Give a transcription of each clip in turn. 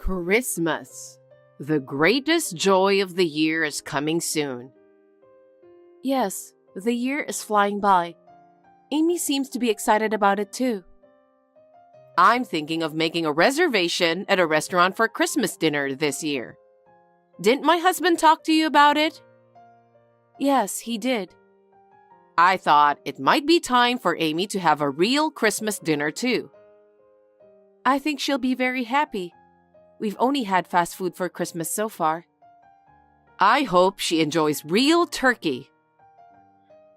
Christmas. The greatest joy of the year is coming soon. Yes, the year is flying by. Amy seems to be excited about it too. I'm thinking of making a reservation at a restaurant for Christmas dinner this year. Didn't my husband talk to you about it? Yes, he did. I thought it might be time for Amy to have a real Christmas dinner too. I think she'll be very happy. We've only had fast food for Christmas so far. I hope she enjoys real turkey.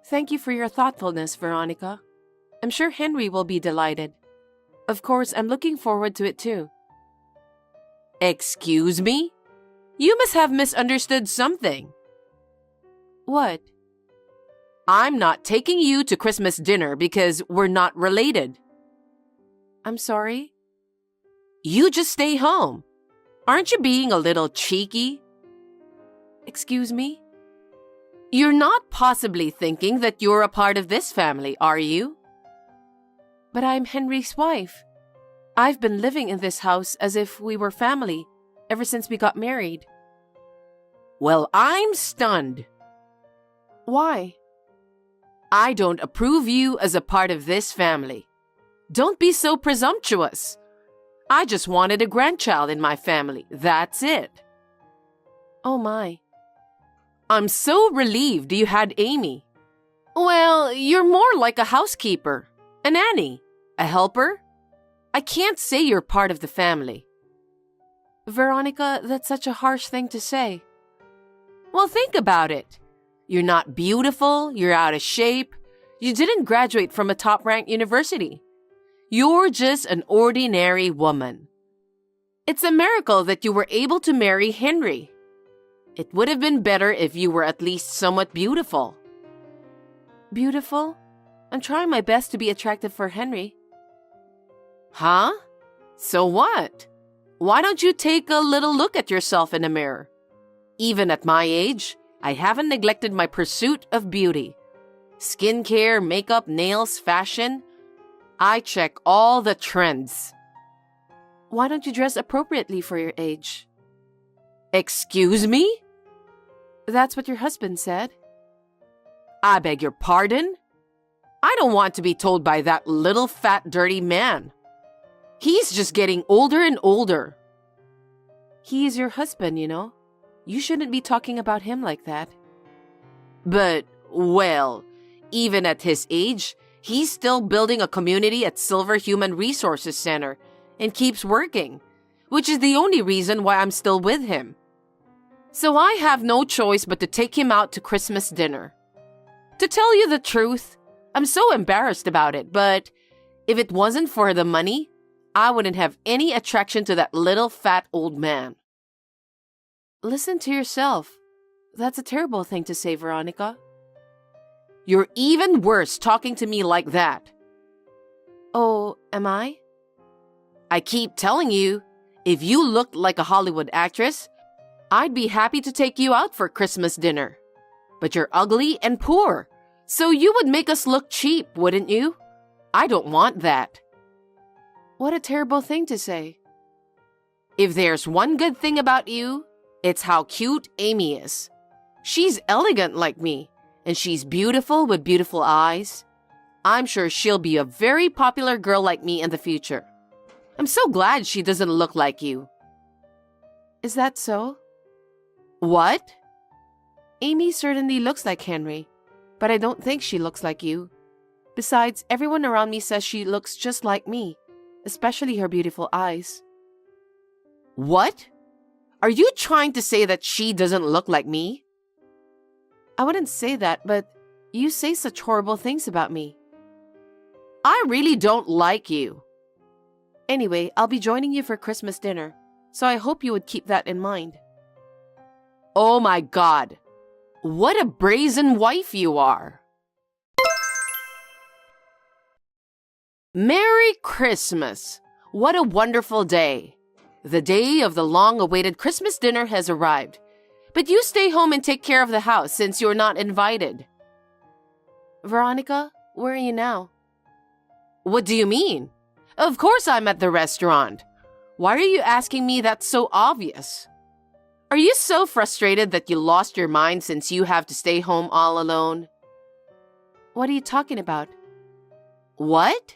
Thank you for your thoughtfulness, Veronica. I'm sure Henry will be delighted. Of course, I'm looking forward to it too. Excuse me? You must have misunderstood something. What? I'm not taking you to Christmas dinner because we're not related. I'm sorry? You just stay home. Aren't you being a little cheeky? Excuse me? You're not possibly thinking that you're a part of this family, are you? But I'm Henry's wife. I've been living in this house as if we were family ever since we got married. Well, I'm stunned. Why? I don't approve you as a part of this family. Don't be so presumptuous. I just wanted a grandchild in my family. That's it. Oh my. I'm so relieved you had Amy. Well, you're more like a housekeeper, a nanny, a helper. I can't say you're part of the family. Veronica, that's such a harsh thing to say. Well, think about it. You're not beautiful, you're out of shape, you didn't graduate from a top-ranked university. You're just an ordinary woman. It's a miracle that you were able to marry Henry. It would have been better if you were at least somewhat beautiful. Beautiful? I'm trying my best to be attractive for Henry. Huh? So what? Why don't you take a little look at yourself in a mirror? Even at my age, I haven't neglected my pursuit of beauty. Skincare, makeup, nails, fashion. I check all the trends. Why don't you dress appropriately for your age? Excuse me? That's what your husband said. I beg your pardon? I don't want to be told by that little fat dirty man. He's just getting older and older. He is your husband, you know. You shouldn't be talking about him like that. But, well, even at his age, he's still building a community at Silver Human Resources Center and keeps working, which is the only reason why I'm still with him. So I have no choice but to take him out to Christmas dinner. To tell you the truth, I'm so embarrassed about it, but if it wasn't for the money, I wouldn't have any attraction to that little fat old man. Listen to yourself. That's a terrible thing to say, Veronica. You're even worse talking to me like that. Oh, am I? I keep telling you, if you looked like a Hollywood actress, I'd be happy to take you out for Christmas dinner. But you're ugly and poor, so you would make us look cheap, wouldn't you? I don't want that. What a terrible thing to say. If there's one good thing about you, it's how cute Amy is. She's elegant like me, and she's beautiful with beautiful eyes. I'm sure she'll be a very popular girl like me in the future. I'm so glad she doesn't look like you. Is that so? What? Amy certainly looks like Henry, but I don't think she looks like you. Besides, everyone around me says she looks just like me, especially her beautiful eyes. What? Are you trying to say that she doesn't look like me? I wouldn't say that, but you say such horrible things about me. I really don't like you. Anyway, I'll be joining you for Christmas dinner, so I hope you would keep that in mind. Oh my God. What a brazen wife you are. Merry Christmas. What a wonderful day. The day of the long-awaited Christmas dinner has arrived. But you stay home and take care of the house since you're not invited. Veronica, where are you now? What do you mean? Of course I'm at the restaurant. Why are you asking me that's so obvious? Are you so frustrated that you lost your mind since you have to stay home all alone? What are you talking about? What?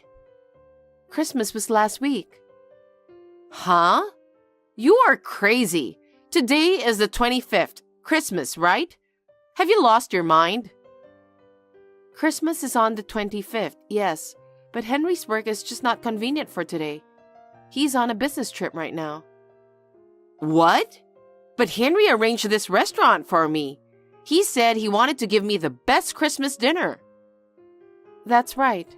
Christmas was last week. Huh? You are crazy. Today is the 25th, Christmas, right? Have you lost your mind? Christmas is on the 25th, yes, but Henry's work is just not convenient for today. He's on a business trip right now. What? But Henry arranged this restaurant for me. He said he wanted to give me the best Christmas dinner. That's right.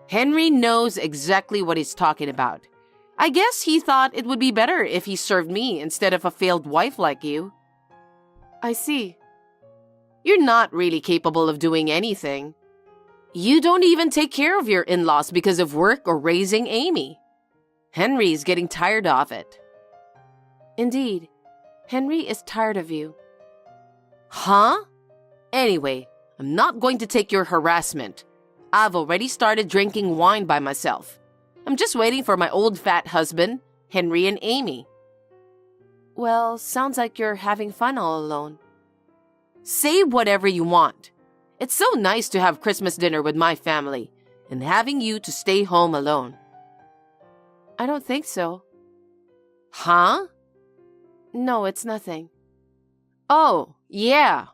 Henry knows exactly what he's talking about. I guess he thought it would be better if he served me instead of a failed wife like you. I see. You're not really capable of doing anything. You don't even take care of your in-laws because of work or raising Amy. Henry's getting tired of it. Indeed. Henry is tired of you. Huh? Anyway, I'm not going to take your harassment. I've already started drinking wine by myself. I'm just waiting for my old fat husband, Henry and Amy. Well, sounds like you're having fun all alone. Say whatever you want. It's so nice to have Christmas dinner with my family and having you to stay home alone. I don't think so. Huh? No, it's nothing. Oh, yeah.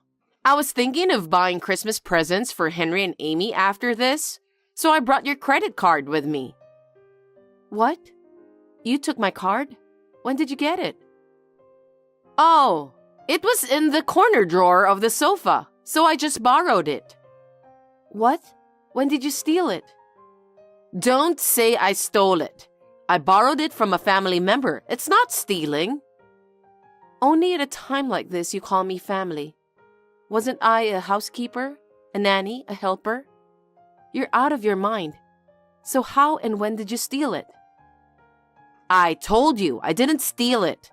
I was thinking of buying Christmas presents for Henry and Amy after this, so I brought your credit card with me. What? You took my card? When did you get it? Oh, it was in the corner drawer of the sofa, so I just borrowed it. What? When did you steal it? Don't say I stole it. I borrowed it from a family member. It's not stealing. Only at a time like this you call me family. Wasn't I a housekeeper, a nanny, a helper? You're out of your mind. So how and when did you steal it? I told you I didn't steal it.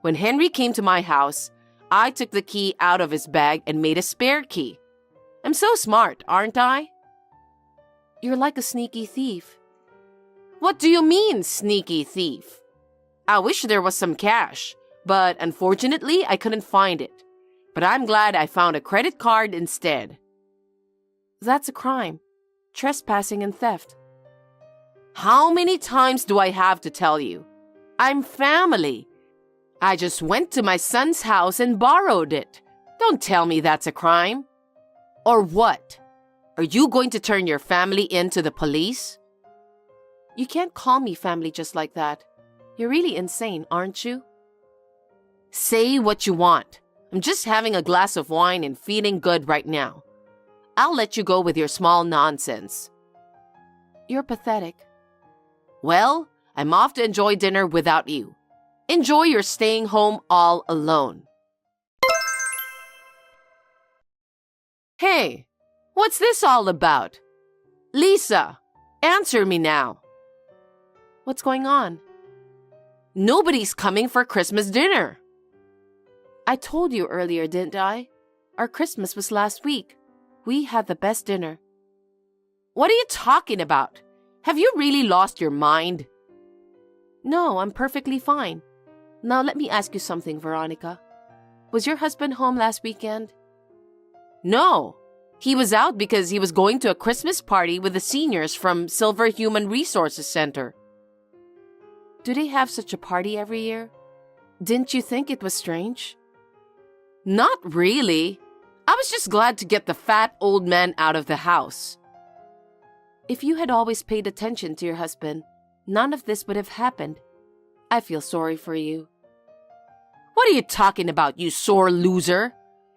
When Henry came to my house, I took the key out of his bag and made a spare key. I'm so smart, aren't I? You're like a sneaky thief. What do you mean, sneaky thief? I wish there was some cash, but unfortunately I couldn't find it. But I'm glad I found a credit card instead. That's a crime. Trespassing and theft. How many times do I have to tell you? I'm family. I just went to my son's house and borrowed it. Don't tell me that's a crime. Or what? Are you going to turn your family in to the police? You can't call me family just like that. You're really insane, aren't you? Say what you want. I'm just having a glass of wine and feeling good right now. I'll let you go with your small nonsense. You're pathetic. Well, I'm off to enjoy dinner without you. Enjoy your staying home all alone. Hey, what's this all about? Lisa, answer me now. What's going on? Nobody's coming for Christmas dinner. I told you earlier, didn't I? Our Christmas was last week. We had the best dinner. What are you talking about? Have you really lost your mind? No, I'm perfectly fine. Now let me ask you something, Veronica. Was your husband home last weekend? No. He was out because he was going to a Christmas party with the seniors from Silver Human Resources Center. Do they have such a party every year? Didn't you think it was strange? Not really. I was just glad to get the fat old man out of the house. If you had always paid attention to your husband, none of this would have happened. I feel sorry for you. What are you talking about, you sore loser?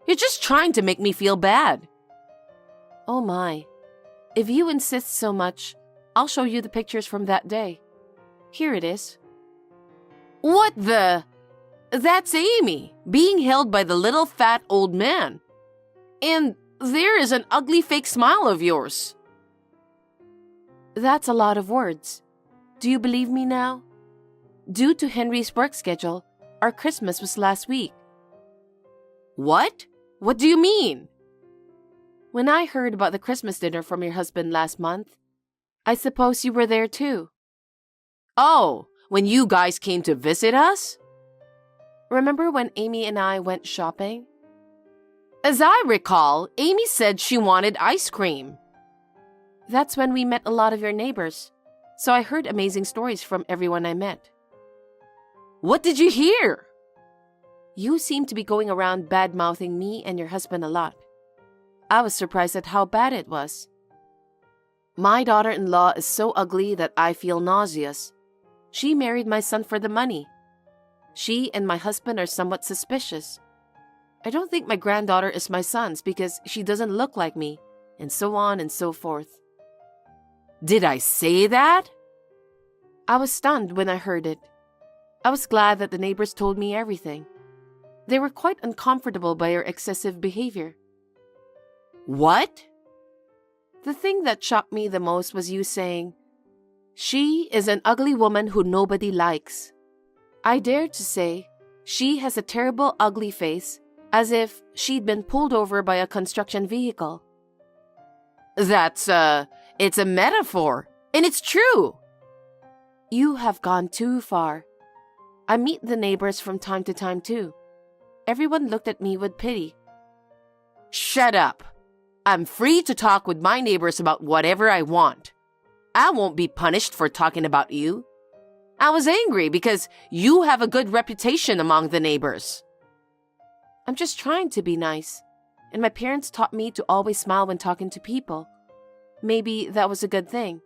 You're just trying to make me feel bad. Oh my. If you insist so much, I'll show you the pictures from that day. Here it is. What the? That's Amy, being held by the little fat old man. And there is an ugly fake smile of yours. That's a lot of words. Do you believe me now? Due to Henry's work schedule, our Christmas was last week. What? What do you mean? When I heard about the Christmas dinner from your husband last month, I suppose you were there too. Oh, when you guys came to visit us? Remember when Amy and I went shopping? As I recall, Amy said she wanted ice cream. That's when we met a lot of your neighbors, so I heard amazing stories from everyone I met. What did you hear? You seem to be going around bad-mouthing me and your husband a lot. I was surprised at how bad it was. My daughter-in-law is so ugly that I feel nauseous. She married my son for the money. She and my husband are somewhat suspicious. I don't think my granddaughter is my son's because she doesn't look like me, and so on and so forth. Did I say that? I was stunned when I heard it. I was glad that the neighbors told me everything. They were quite uncomfortable by your excessive behavior. What? The thing that shocked me the most was you saying, "She is an ugly woman who nobody likes." I dared to say, "She has a terrible ugly face," as if she'd been pulled over by a construction vehicle. It's a metaphor, and it's true. You have gone too far. I meet the neighbors from time to time too. Everyone looked at me with pity. Shut up. I'm free to talk with my neighbors about whatever I want. I won't be punished for talking about you. I was angry because you have a good reputation among the neighbors. I'm just trying to be nice, and my parents taught me to always smile when talking to people. Maybe that was a good thing.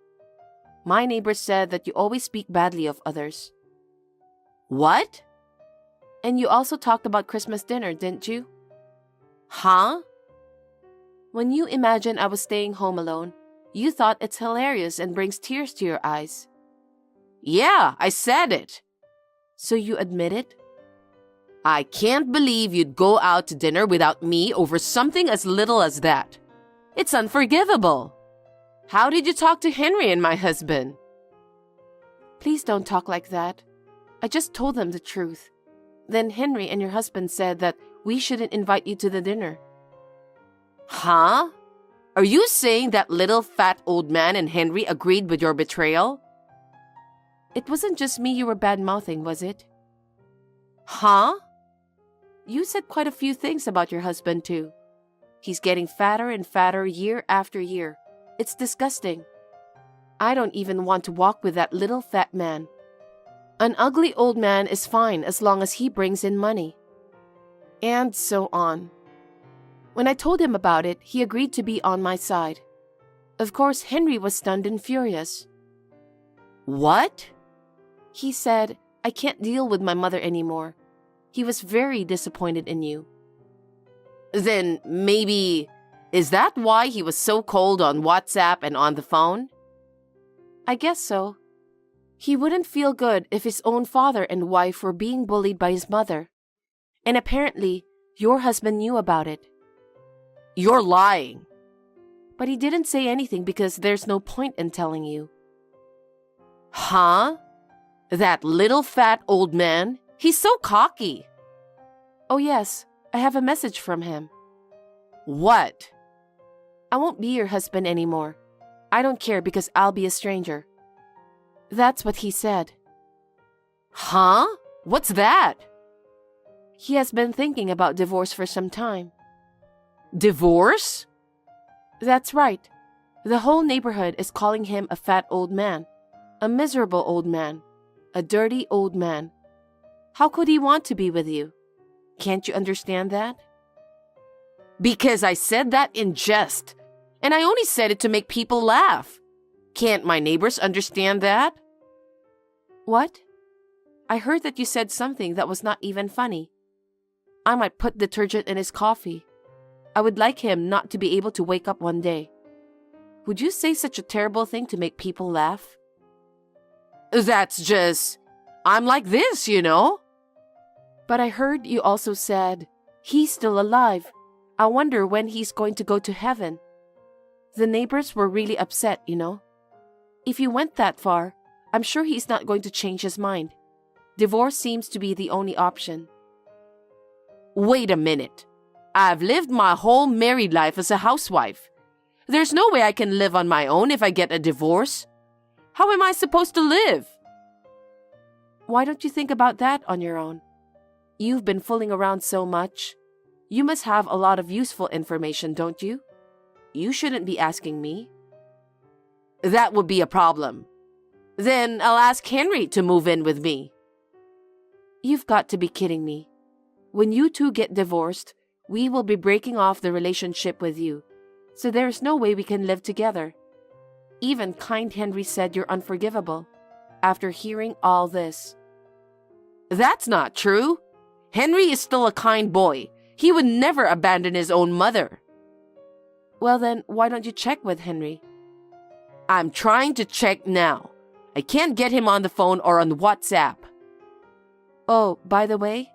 My neighbors said that you always speak badly of others. What? And you also talked about Christmas dinner, didn't you? Huh? When you imagined I was staying home alone, you thought it's hilarious and brings tears to your eyes. Yeah, I said it. So you admit it? I can't believe you'd go out to dinner without me over something as little as that. It's unforgivable. How did you talk to Henry and my husband? Please don't talk like that. I just told them the truth. Then Henry and your husband said that we shouldn't invite you to the dinner. Huh? Are you saying that little fat old man and Henry agreed with your betrayal? It wasn't just me you were bad-mouthing, was it? Huh? You said quite a few things about your husband too. He's getting fatter and fatter year after year. It's disgusting. I don't even want to walk with that little fat man. An ugly old man is fine as long as he brings in money. And so on. When I told him about it, he agreed to be on my side. Of course, Henry was stunned and furious. What? He said, "I can't deal with my mother anymore." He was very disappointed in you. Then maybe, is that why he was so cold on WhatsApp and on the phone? I guess so. He wouldn't feel good if his own father and wife were being bullied by his mother. And apparently, your husband knew about it. You're lying. But he didn't say anything because there's no point in telling you. Huh? That little fat old man? He's so cocky. Oh yes, I have a message from him. What? I won't be your husband anymore. I don't care because I'll be a stranger. That's what he said. Huh? What's that? He has been thinking about divorce for some time. Divorce? That's right. The whole neighborhood is calling him a fat old man, a miserable old man, a dirty old man. How could he want to be with you? Can't you understand that? Because I said that in jest, and I only said it to make people laugh. Can't my neighbors understand that? What? I heard that you said something that was not even funny. I might put detergent in his coffee. I would like him not to be able to wake up one day. Would you say such a terrible thing to make people laugh? That's just, I'm like this, you know? But I heard you also said, "He's still alive. I wonder when he's going to go to heaven." The neighbors were really upset, you know. If you went that far, I'm sure he's not going to change his mind. Divorce seems to be the only option. Wait a minute. I've lived my whole married life as a housewife. There's no way I can live on my own if I get a divorce. How am I supposed to live? Why don't you think about that on your own? You've been fooling around so much. You must have a lot of useful information, don't you? You shouldn't be asking me. That would be a problem. Then I'll ask Henry to move in with me. You've got to be kidding me. When you two get divorced, we will be breaking off the relationship with you, so there's no way we can live together. Even kind Henry said you're unforgivable after hearing all this. That's not true. Henry is still a kind boy. He would never abandon his own mother. Well then, why don't you check with Henry? I'm trying to check now. I can't get him on the phone or on WhatsApp. Oh, by the way,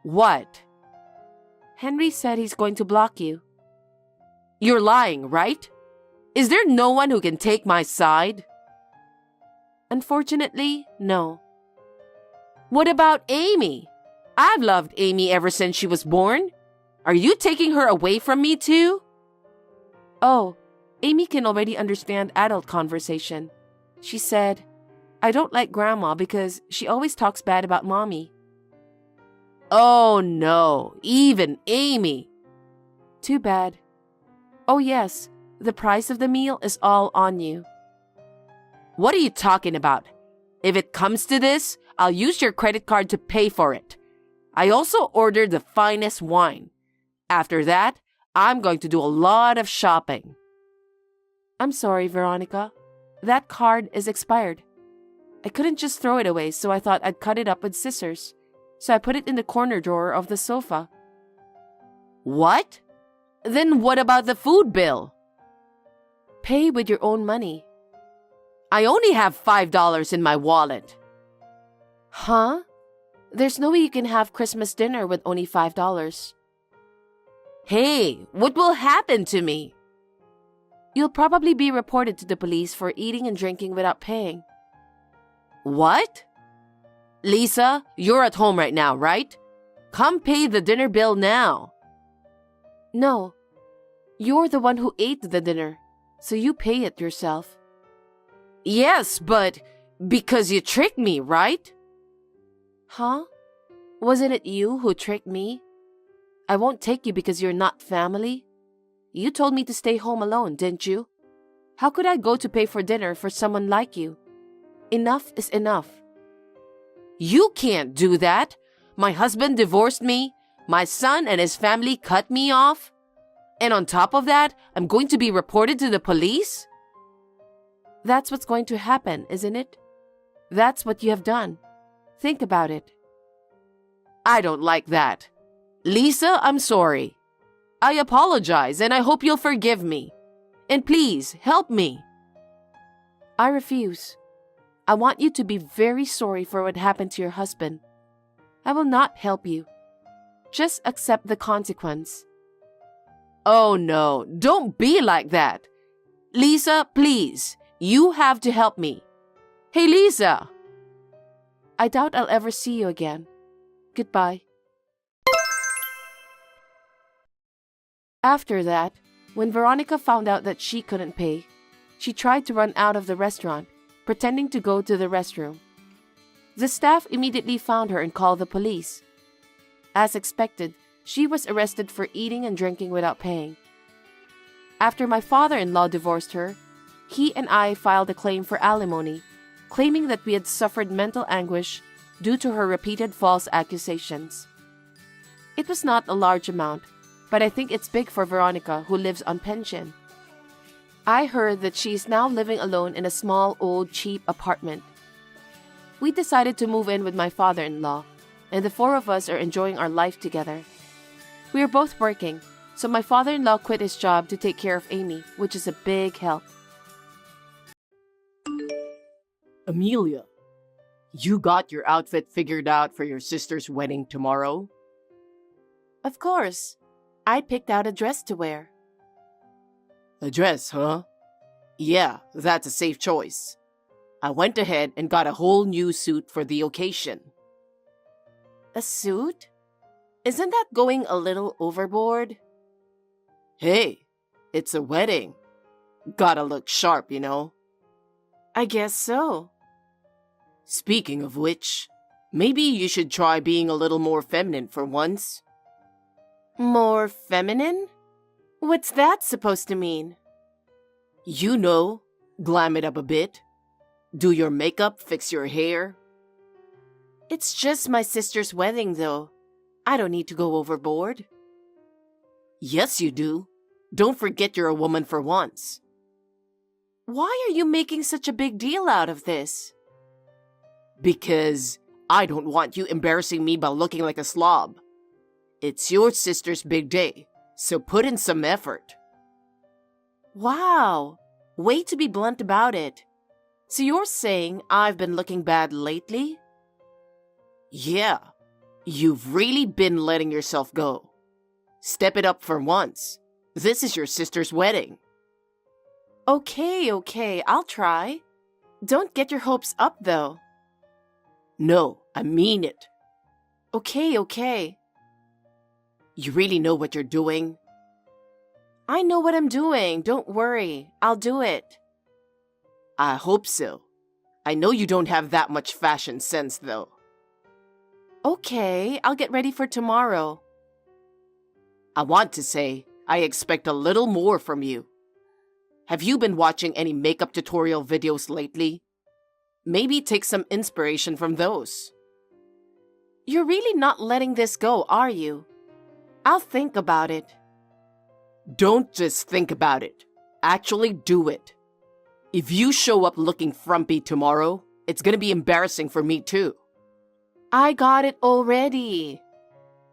What? Henry said he's going to block you. You're lying, right? Is there no one who can take my side? Unfortunately, no. What about Amy? I've loved Amy ever since she was born. Are you taking her away from me too? Oh, Amy can already understand adult conversation. She said, I don't like Grandma because she always talks bad about Mommy. Oh no, even Amy. Too bad. Oh yes, the price of the meal is all on you. What are you talking about? If it comes to this, I'll use your credit card to pay for it. I also ordered the finest wine. After that, I'm going to do a lot of shopping. I'm sorry, Veronica. That card is expired. I couldn't just throw it away, so I thought I'd cut it up with scissors. So I put it in the corner drawer of the sofa. What? Then what about the food bill? Pay with your own money. I only have $5 in my wallet. Huh? There's no way you can have Christmas dinner with only $5. Hey, what will happen to me? You'll probably be reported to the police for eating and drinking without paying. What? Lisa, you're at home right now, right? Come pay the dinner bill now. No. You're the one who ate the dinner, so you pay it yourself. Yes, but because you tricked me, right? Huh? Wasn't it you who tricked me? I won't take you because you're not family. You told me to stay home alone, didn't you? How could I go to pay for dinner for someone like you? Enough is enough. You can't do that. My husband divorced me. My son and his family cut me off. And on top of that, I'm going to be reported to the police? That's what's going to happen, isn't it? That's what you have done. Think about it. I don't like that. Lisa, I'm sorry. I apologize and I hope you'll forgive me. And please, help me. I refuse. I want you to be very sorry for what happened to your husband. I will not help you. Just accept the consequence. Oh no, don't be like that. Lisa, please, you have to help me. Hey, Lisa. I doubt I'll ever see you again. Goodbye. After that, when Veronica found out that she couldn't pay, she tried to run out of the restaurant, pretending to go to the restroom. The staff immediately found her and called the police. As expected, she was arrested for eating and drinking without paying. After my father-in-law divorced her, he and I filed a claim for alimony, claiming that we had suffered mental anguish due to her repeated false accusations. It was not a large amount, but I think it's big for Veronica, who lives on pension. I heard that she is now living alone in a small, old, cheap apartment. We decided to move in with my father-in-law, and the four of us are enjoying our life together. We are both working, so my father-in-law quit his job to take care of Amy, which is a big help. Amelia, you got your outfit figured out for your sister's wedding tomorrow? Of course. I picked out a dress to wear. A dress, huh? Yeah, that's a safe choice. I went ahead and got a whole new suit for the occasion. A suit? Isn't that going a little overboard? Hey, it's a wedding. Gotta look sharp, you know. I guess so. Speaking of which, maybe you should try being a little more feminine for once. More feminine? What's that supposed to mean? You know, glam it up a bit. Do your makeup, fix your hair. It's just my sister's wedding, though. I don't need to go overboard. Yes, you do. Don't forget you're a woman for once. Why are you making such a big deal out of this? Because I don't want you embarrassing me by looking like a slob. It's your sister's big day, so put in some effort. Wow, way to be blunt about it. So you're saying I've been looking bad lately? Yeah, you've really been letting yourself go. Step it up for once. This is your sister's wedding. Okay, I'll try. Don't get your hopes up, though. No, I mean it. Okay. You really know what you're doing? I know what I'm doing. Don't worry. I'll do it. I hope so. I know you don't have that much fashion sense, though. Okay, I'll get ready for tomorrow. I want to say, I expect a little more from you. Have you been watching any makeup tutorial videos lately? Maybe take some inspiration from those. You're really not letting this go, are you? I'll think about it. Don't just think about it. Actually do it. If you show up looking frumpy tomorrow, it's gonna be embarrassing for me too. I got it already.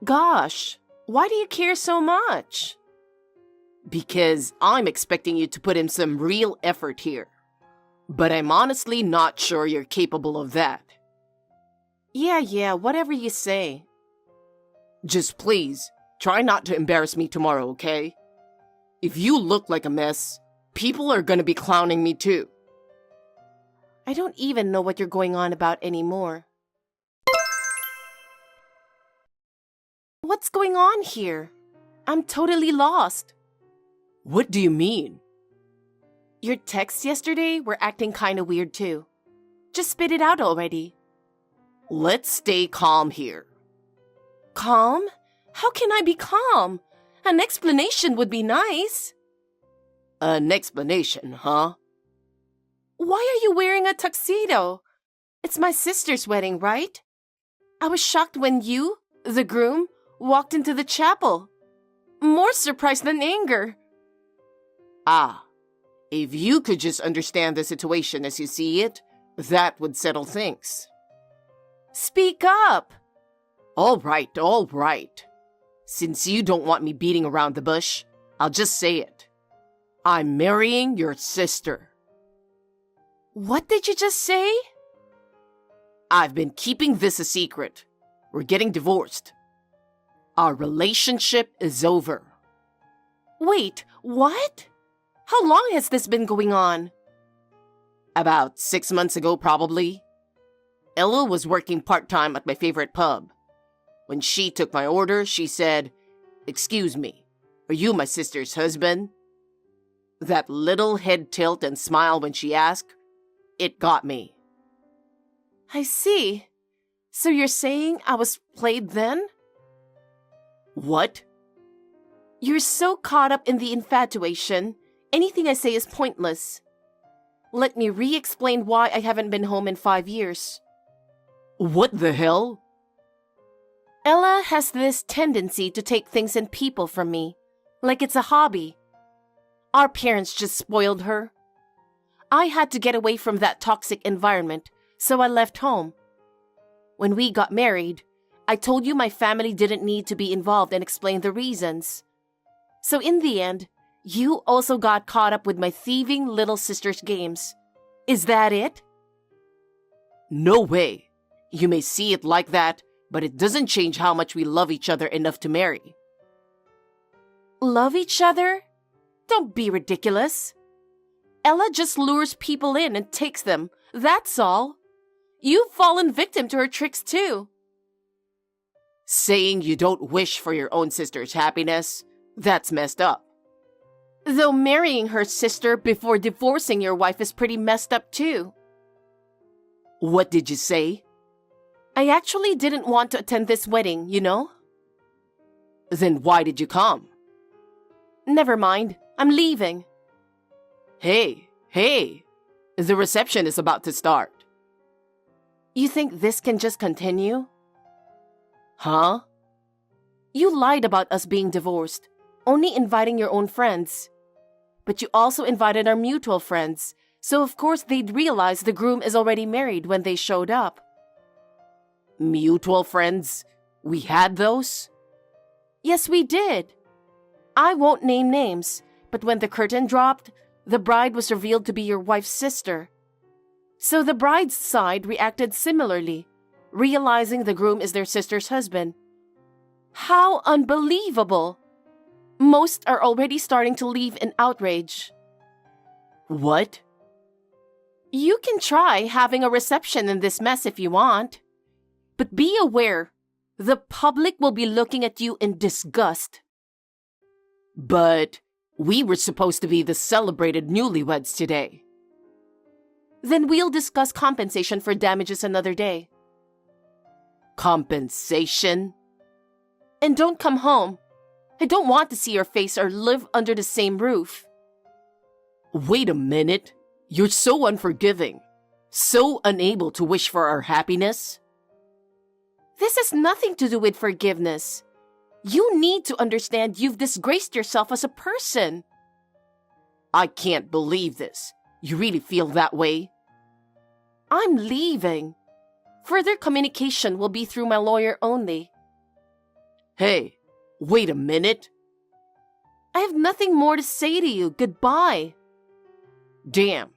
Gosh, why do you care so much? Because I'm expecting you to put in some real effort here. But I'm honestly not sure you're capable of that. Yeah, whatever you say. Just please, try not to embarrass me tomorrow, okay? If you look like a mess, people are gonna be clowning me too. I don't even know what you're going on about anymore. What's going on here? I'm totally lost. What do you mean? Your texts yesterday were acting kinda weird too. Just spit it out already. Let's stay calm here. Calm? How can I be calm? An explanation would be nice. An explanation, huh? Why are you wearing a tuxedo? It's my sister's wedding, right? I was shocked when you, the groom, walked into the chapel. More surprise than anger. Ah, if you could just understand the situation as you see it, that would settle things. Speak up. All right. Since you don't want me beating around the bush, I'll just say it. I'm marrying your sister. What did you just say? I've been keeping this a secret. We're getting divorced. Our relationship is over. Wait, what? How long has this been going on? About 6 months ago, probably. Ella was working part-time at my favorite pub. When she took my order, she said, "Excuse me, are you my sister's husband?" That little head tilt and smile when she asked, it got me. I see. So you're saying I was played then? What? You're so caught up in the infatuation, anything I say is pointless. Let me re-explain why I haven't been home in 5 years. What the hell? Ella has this tendency to take things and people from me, like it's a hobby. Our parents just spoiled her. I had to get away from that toxic environment, so I left home. When we got married, I told you my family didn't need to be involved and explain the reasons. So in the end, you also got caught up with my thieving little sister's games. Is that it? No way. You may see it like that, but it doesn't change how much we love each other enough to marry. Love each other? Don't be ridiculous. Ella just lures people in and takes them. That's all. You've fallen victim to her tricks too. Saying you don't wish for your own sister's happiness, that's messed up. Though marrying her sister before divorcing your wife is pretty messed up too. What did you say? I actually didn't want to attend this wedding, you know? Then why did you come? Never mind. I'm leaving. Hey, the reception is about to start. You think this can just continue? Huh? You lied about us being divorced, only inviting your own friends. But you also invited our mutual friends, so of course they'd realize the groom is already married when they showed up. Mutual friends? We had those? Yes, we did. I won't name names, but when the curtain dropped, the bride was revealed to be your wife's sister. So the bride's side reacted similarly, realizing the groom is their sister's husband. How unbelievable! Most are already starting to leave in outrage. What? You can try having a reception in this mess if you want. But be aware, the public will be looking at you in disgust. But we were supposed to be the celebrated newlyweds today. Then we'll discuss compensation for damages another day. Compensation? And don't come home. I don't want to see your face or live under the same roof. Wait a minute. You're so unforgiving. So unable to wish for our happiness. This has nothing to do with forgiveness. You need to understand you've disgraced yourself as a person. I can't believe this. You really feel that way? I'm leaving. Further communication will be through my lawyer only. Hey, wait a minute. I have nothing more to say to you. Goodbye. Damn,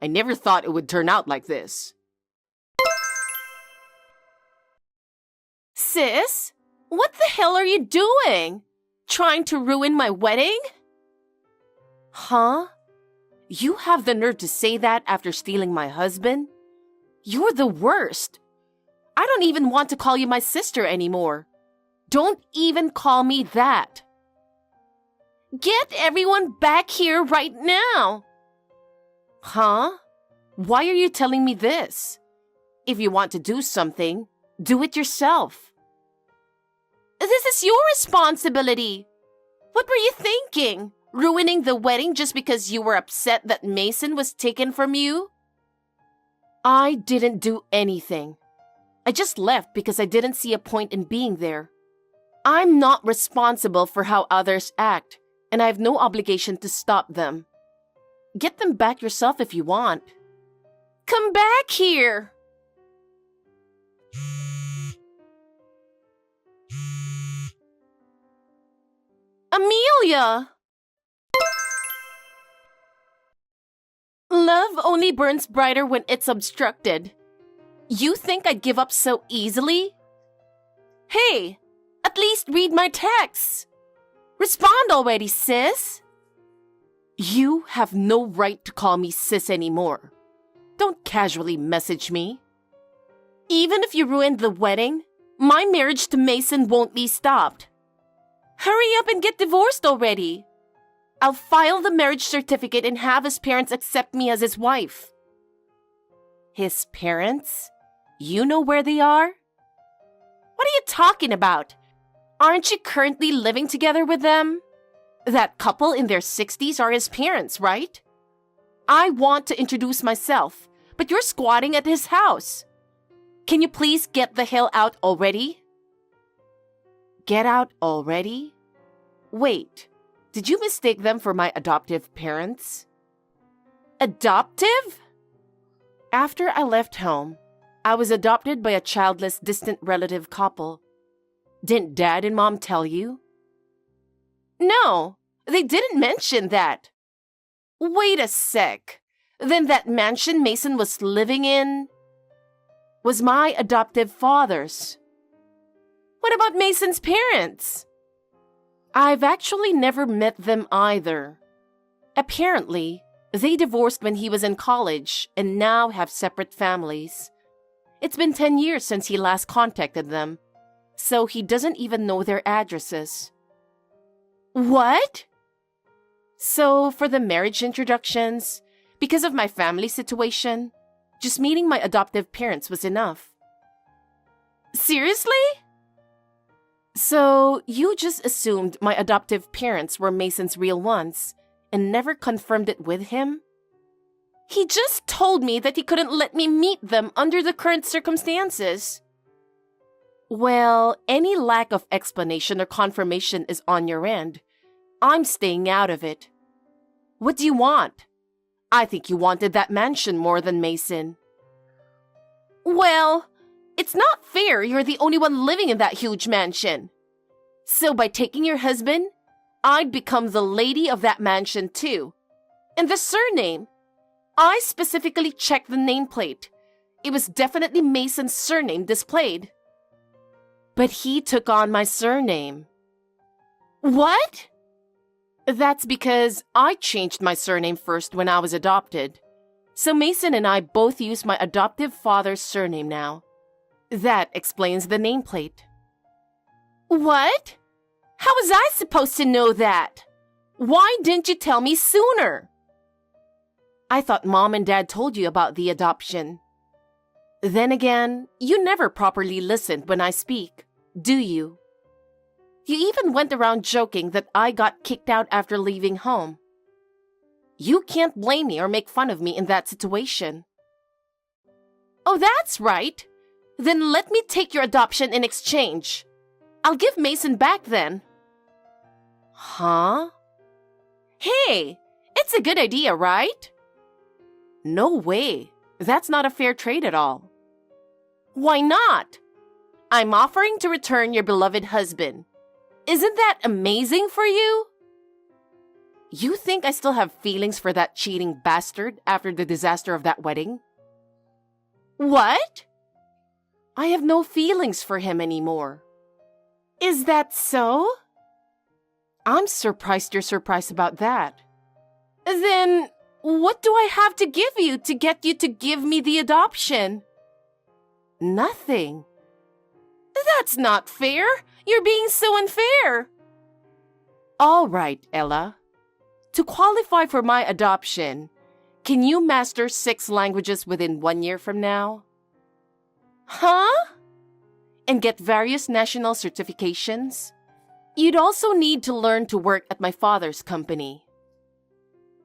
I never thought it would turn out like this. Sis, what the hell are you doing? Trying to ruin my wedding? Huh? You have the nerve to say that after stealing my husband? You're the worst. I don't even want to call you my sister anymore. Don't even call me that. Get everyone back here right now. Huh? Why are you telling me this? If you want to do something, do it yourself. This is your responsibility. What were you thinking? Ruining the wedding just because you were upset that Mason was taken from you? I didn't do anything. I just left because I didn't see a point in being there. I'm not responsible for how others act, and I have no obligation to stop them. Get them back yourself if you want. Come back here! Amelia! Love only burns brighter when it's obstructed. You think I'd give up so easily? Hey, at least read my texts. Respond already, sis. You have no right to call me sis anymore. Don't casually message me. Even if you ruined the wedding, my marriage to Mason won't be stopped. Hurry up and get divorced already. I'll file the marriage certificate and have his parents accept me as his wife. His parents? You know where they are? What are you talking about? Aren't you currently living together with them? That couple in their 60s are his parents, right? I want to introduce myself, but you're squatting at his house. Can you please get the hell out already? Get out already? Wait, did you mistake them for my adoptive parents? Adoptive? After I left home, I was adopted by a childless distant relative couple. Didn't Dad and Mom tell you? No, they didn't mention that. Wait a sec. Then that mansion Mason was living in was my adoptive father's. What about Mason's parents? I've actually never met them either. Apparently, they divorced when he was in college and now have separate families. It's been 10 years since he last contacted them, so he doesn't even know their addresses. What? So, for the marriage introductions, because of my family situation, Just meeting my adoptive parents was enough. Seriously? So, you just assumed my adoptive parents were Mason's real ones and never confirmed it with him? He just told me that he couldn't let me meet them under the current circumstances. Well, any lack of explanation or confirmation is on your end. I'm staying out of it. What do you want? I think you wanted that mansion more than Mason. Well, it's not fair you're the only one living in that huge mansion. So by taking your husband, I'd become the lady of that mansion too. And the surname. I specifically checked the nameplate. It was definitely Mason's surname displayed. But he took on my surname. What? That's because I changed my surname first when I was adopted. So Mason and I both use my adoptive father's surname now. That explains the nameplate. What? How was I supposed to know that? Why didn't you tell me sooner? I thought Mom and Dad told you about the adoption. Then again, you never properly listened when I speak, do you? You even went around joking that I got kicked out after leaving home. You can't blame me or make fun of me in that situation. Oh, that's right. Then let me take your adoption in exchange. I'll give Mason back then. Huh? Hey, it's a good idea, right? No way. That's not a fair trade at all. Why not? I'm offering to return your beloved husband. Isn't that amazing for you? You think I still have feelings for that cheating bastard after the disaster of that wedding? What? I have no feelings for him anymore. Is that so? I'm surprised you're surprised about that. Then, what do I have to give you to get you to give me the adoption? Nothing. That's not fair. You're being so unfair. All right, Ella. To qualify for my adoption, can you master 6 languages within 1 year from now? Huh? And get various national certifications? You'd also need to learn to work at my father's company.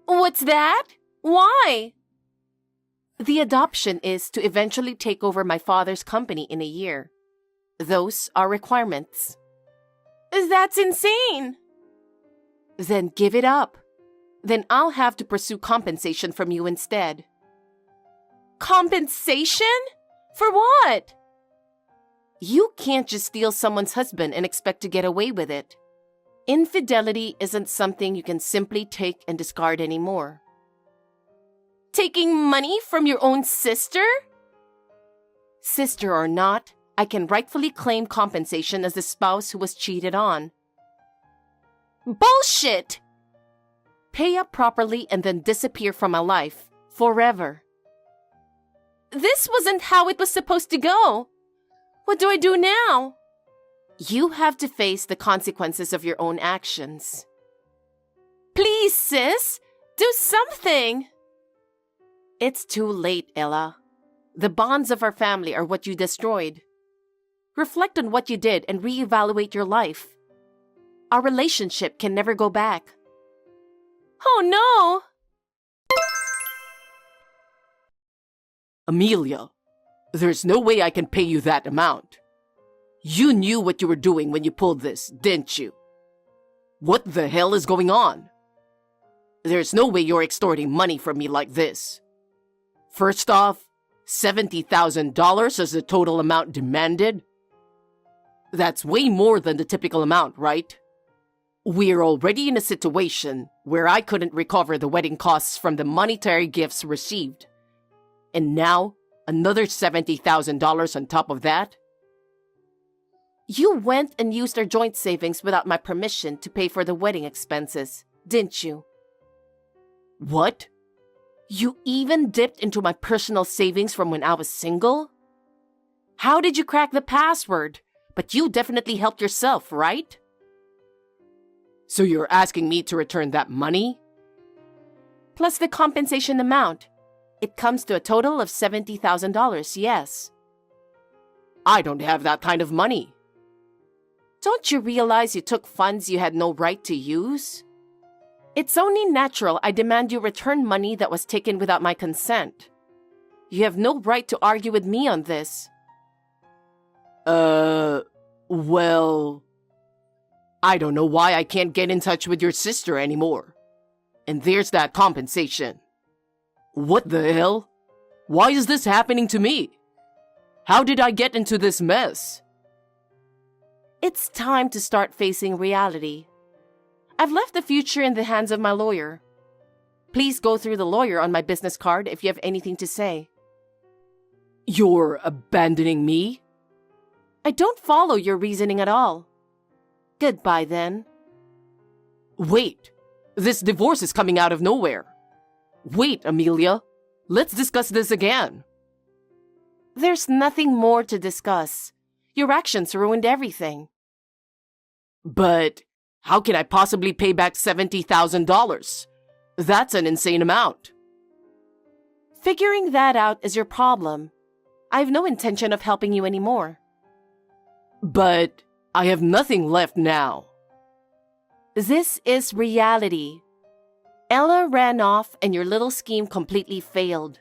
What's that? Why? The adoption is to eventually take over my father's company in a year. Those are requirements. That's insane. Then give it up. Then I'll have to pursue compensation from you instead. Compensation? For what? You can't just steal someone's husband and expect to get away with it. Infidelity isn't something you can simply take and discard anymore. Taking money from your own sister? Sister or not, I can rightfully claim compensation as the spouse who was cheated on. Bullshit! Pay up properly and then disappear from my life, forever. This wasn't how it was supposed to go. What do I do now? You have to face the consequences of your own actions. Please, sis, do something. It's too late, Ella. The bonds of our family are what you destroyed. Reflect on what you did and reevaluate your life. Our relationship can never go back. Oh no! Amelia, there's no way I can pay you that amount. You knew what you were doing when you pulled this, didn't you? What the hell is going on? There's no way you're extorting money from me like this. First off, $70,000 is the total amount demanded. That's way more than the typical amount, right? We're already in a situation where I couldn't recover the wedding costs from the monetary gifts received. And now, another $70,000 on top of that? You went and used our joint savings without my permission to pay for the wedding expenses, didn't you? What? You even dipped into my personal savings from when I was single? How did you crack the password? But you definitely helped yourself, right? So you're asking me to return that money? Plus the compensation amount. It comes to a total of $70,000, yes. I don't have that kind of money. Don't you realize you took funds you had no right to use? It's only natural I demand you return money that was taken without my consent. You have no right to argue with me on this. Well, I don't know why I can't get in touch with your sister anymore. And there's that compensation. What the hell? Why is this happening to me? How did I get into this mess? It's time to start facing reality. I've left the future in the hands of my lawyer. Please go through the lawyer on my business card if you have anything to say. You're abandoning me? I don't follow your reasoning at all. Goodbye, then. Wait, this divorce is coming out of nowhere. Wait, Amelia, let's discuss this again. There's nothing more to discuss. Your actions ruined everything. But how can I possibly pay back $70,000? That's an insane amount. Figuring that out is your problem. I have no intention of helping you anymore. But I have nothing left now. This is reality. Ella ran off and your little scheme completely failed.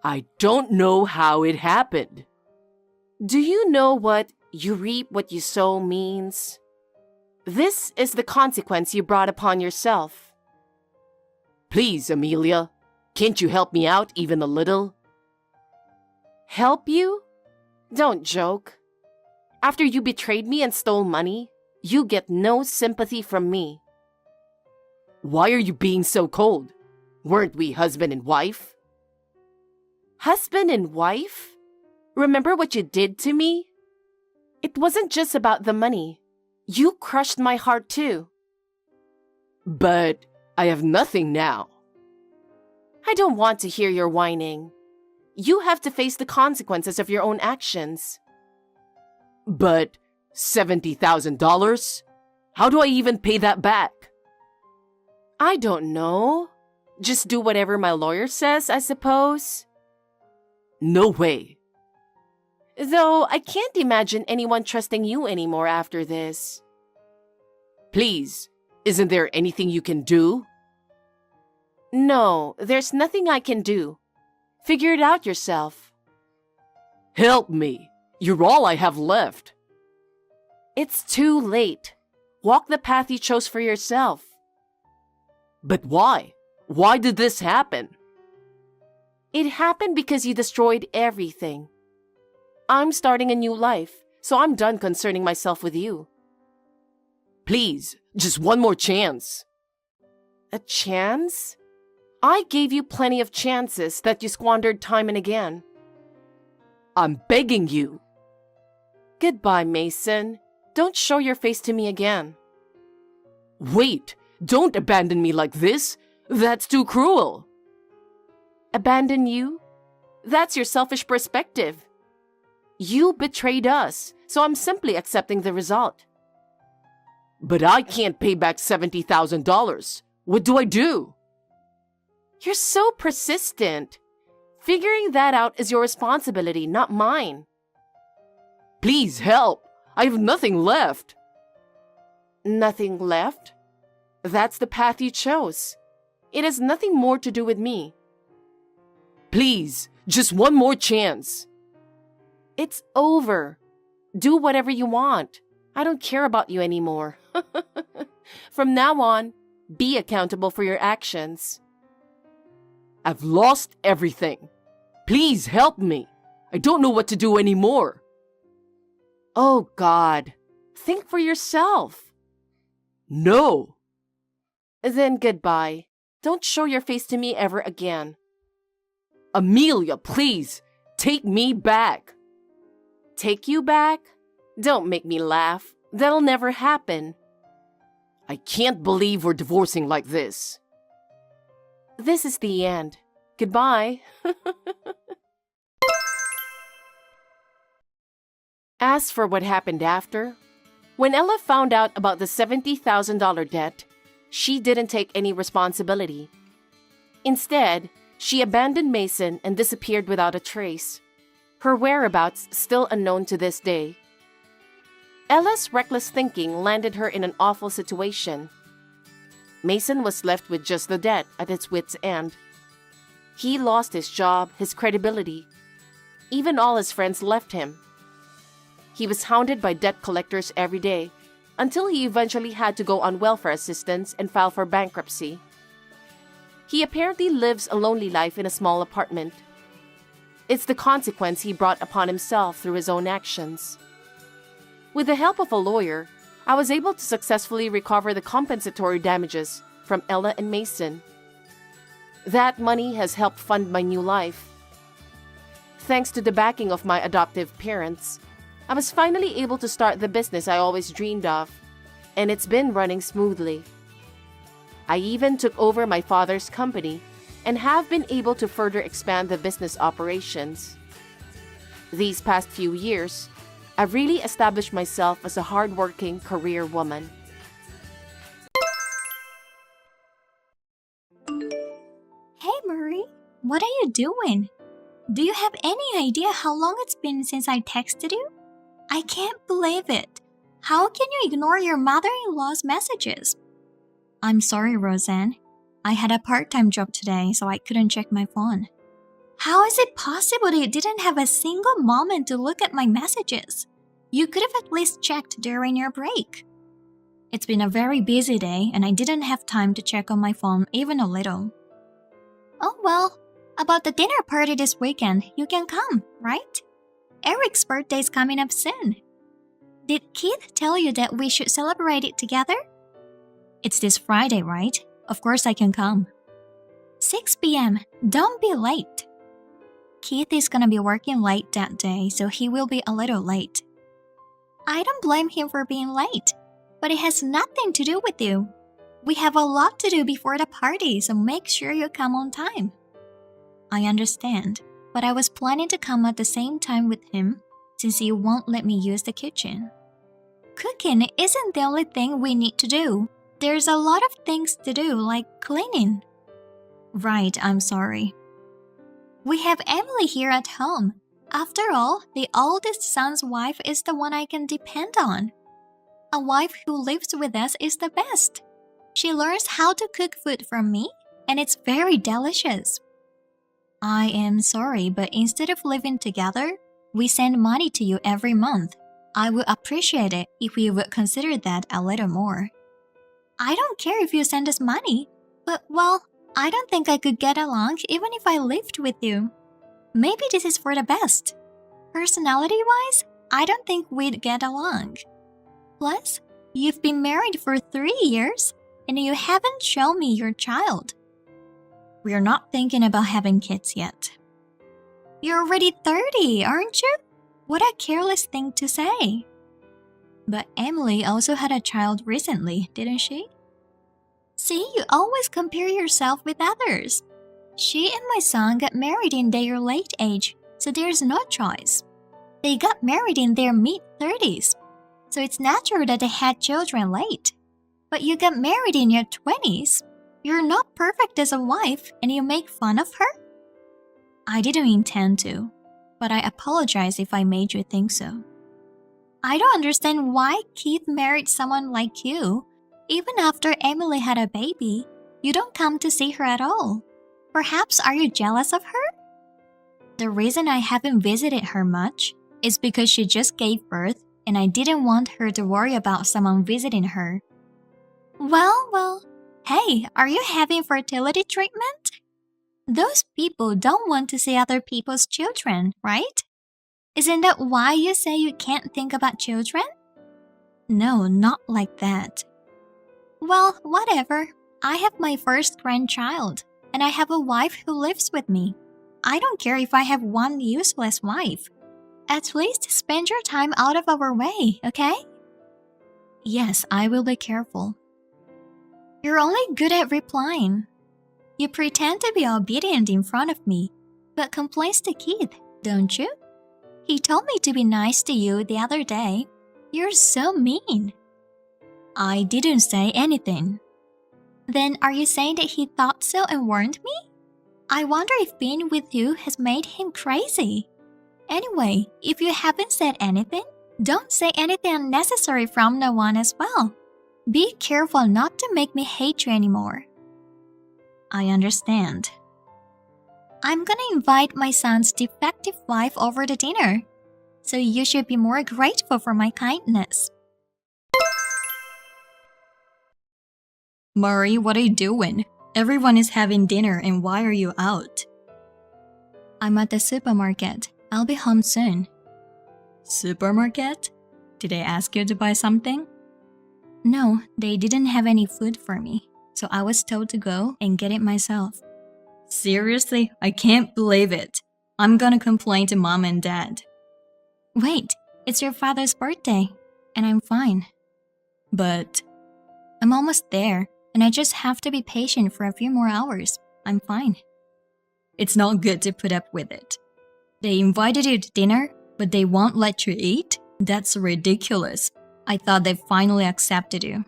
I don't know how it happened. Do you know what "you reap what you sow" means? This is the consequence you brought upon yourself. Please, Amelia, can't you help me out even a little? Help you? Don't joke. After you betrayed me and stole money, you get no sympathy from me. Why are you being so cold? Weren't we husband and wife? Husband and wife? Remember what you did to me? It wasn't just about the money. You crushed my heart too. But I have nothing now. I don't want to hear your whining. You have to face the consequences of your own actions. But $70,000? How do I even pay that back? I don't know. Just do whatever my lawyer says, I suppose. No way. Though I can't imagine anyone trusting you anymore after this. Please, isn't there anything you can do? No, there's nothing I can do. Figure it out yourself. Help me. You're all I have left. It's too late. Walk the path you chose for yourself. But why? Why did this happen? It happened because you destroyed everything. I'm starting a new life, so I'm done concerning myself with you. Please, just one more chance. A chance? I gave you plenty of chances that you squandered time and again. I'm begging you. Goodbye, Mason. Don't show your face to me again. Wait, don't abandon me like this. That's too cruel. Abandon you? That's your selfish perspective. You betrayed us, so I'm simply accepting the result. But I can't pay back $70,000. What do I do? You're so persistent. Figuring that out is your responsibility, not mine. Please help. I have nothing left. Nothing left? That's the path you chose. It has nothing more to do with me. Please, just one more chance. It's over. Do whatever you want. I don't care about you anymore. From now on, be accountable for your actions. I've lost everything. Please help me. I don't know what to do anymore. Oh, God. Think for yourself. No. Then goodbye. Don't show your face to me ever again. Amelia, please, take me back. Take you back? Don't make me laugh. That'll never happen. I can't believe we're divorcing like this. This is the end. Goodbye. As for what happened after, when Ella found out about the $70,000 debt, she didn't take any responsibility. Instead, She abandoned Mason and disappeared without a trace. Her whereabouts still unknown to this day. Ella's reckless thinking landed her in an awful situation. Mason was left with just the debt at its wit's end. He lost his job, his credibility. Even all his friends left him. He was hounded by debt collectors every day, until he eventually had to go on welfare assistance and file for bankruptcy. He apparently lives a lonely life in a small apartment. It's the consequence he brought upon himself through his own actions. With the help of a lawyer, I was able to successfully recover the compensatory damages from Ella and Mason. That money has helped fund my new life. Thanks to the backing of my adoptive parents, I was finally able to start the business I always dreamed of, and it's been running smoothly. I even took over my father's company and have been able to further expand the business operations. These past few years, I've really established myself as a hardworking career woman. Hey Marie, what are you doing? Do you have any idea how long it's been since I texted you? I can't believe it. How can you ignore your mother-in-law's messages? I'm sorry, Roseanne. I had a part-time job today, so I couldn't check my phone. How is it possible that you didn't have a single moment to look at my messages? You could have at least checked during your break. It's been a very busy day, and I didn't have time to check on my phone even a little. Oh well, about the dinner party this weekend, you can come, right? Eric's birthday's coming up soon. Did Keith tell you that we should celebrate it together? It's this Friday, right? Of course I can come. 6 p.m. Don't be late. Keith is gonna be working late that day, so he will be a little late. I don't blame him for being late, but it has nothing to do with you. We have a lot to do before the party, so make sure you come on time. I understand, but I was planning to come at the same time with him since you won't let me use the kitchen. Cooking isn't the only thing we need to do. There's a lot of things to do, like cleaning. Right, I'm sorry. We have Emily here at home. After all, the oldest son's wife is the one I can depend on. A wife who lives with us is the best. She learns how to cook food from me, and it's very delicious. I am sorry, but instead of living together, we send money to you every month. I would appreciate it if you would consider that a little more. I don't care if you send us money, but well, I don't think I could get along even if I lived with you. Maybe this is for the best. Personality-wise, I don't think we'd get along. Plus, you've been married for 3 years, and you haven't shown me your child. We're not thinking about having kids yet. You're already 30, aren't you? What a careless thing to say. But Emily also had a child recently, didn't she? See, you always compare yourself with others. She and my son got married in their late age, so there's no choice. They got married in their mid-30s, so it's natural that they had children late. But you got married in your 20s. You're not perfect as a wife, and you make fun of her? I didn't intend to, but I apologize if I made you think so. I don't understand why Keith married someone like you. Even after Emily had a baby, you don't come to see her at all. Perhaps are you jealous of her? The reason I haven't visited her much is because she just gave birth and I didn't want her to worry about someone visiting her. Well, hey, are you having fertility treatment? Those people don't want to see other people's children, right? Isn't that why you say you can't think about children? No, not like that. Well, whatever. I have my first grandchild, and I have a wife who lives with me. I don't care if I have one useless wife. At least spend your time out of our way, okay? Yes, I will be careful. You're only good at replying. You pretend to be obedient in front of me, but complains to Keith, don't you? He told me to be nice to you the other day. You're so mean. I didn't say anything. Then are you saying that he thought so and warned me? I wonder if being with you has made him crazy. Anyway, if you haven't said anything, don't say anything unnecessary from now on as well. Be careful not to make me hate you anymore. I understand. I'm gonna invite my son's defective wife over to dinner, so you should be more grateful for my kindness. Murray, what are you doing? Everyone is having dinner and why are you out? I'm at the supermarket. I'll be home soon. Supermarket? Did they ask you to buy something? No, they didn't have any food for me, so I was told to go and get it myself. Seriously? I can't believe it. I'm gonna complain to mom and dad. Wait, it's your father's birthday, and I'm fine. But I'm almost there, and I just have to be patient for a few more hours. I'm fine. it's not good to put up with it. They invited you to dinner, but they won't let you eat? That's ridiculous. I thought they finally accepted you.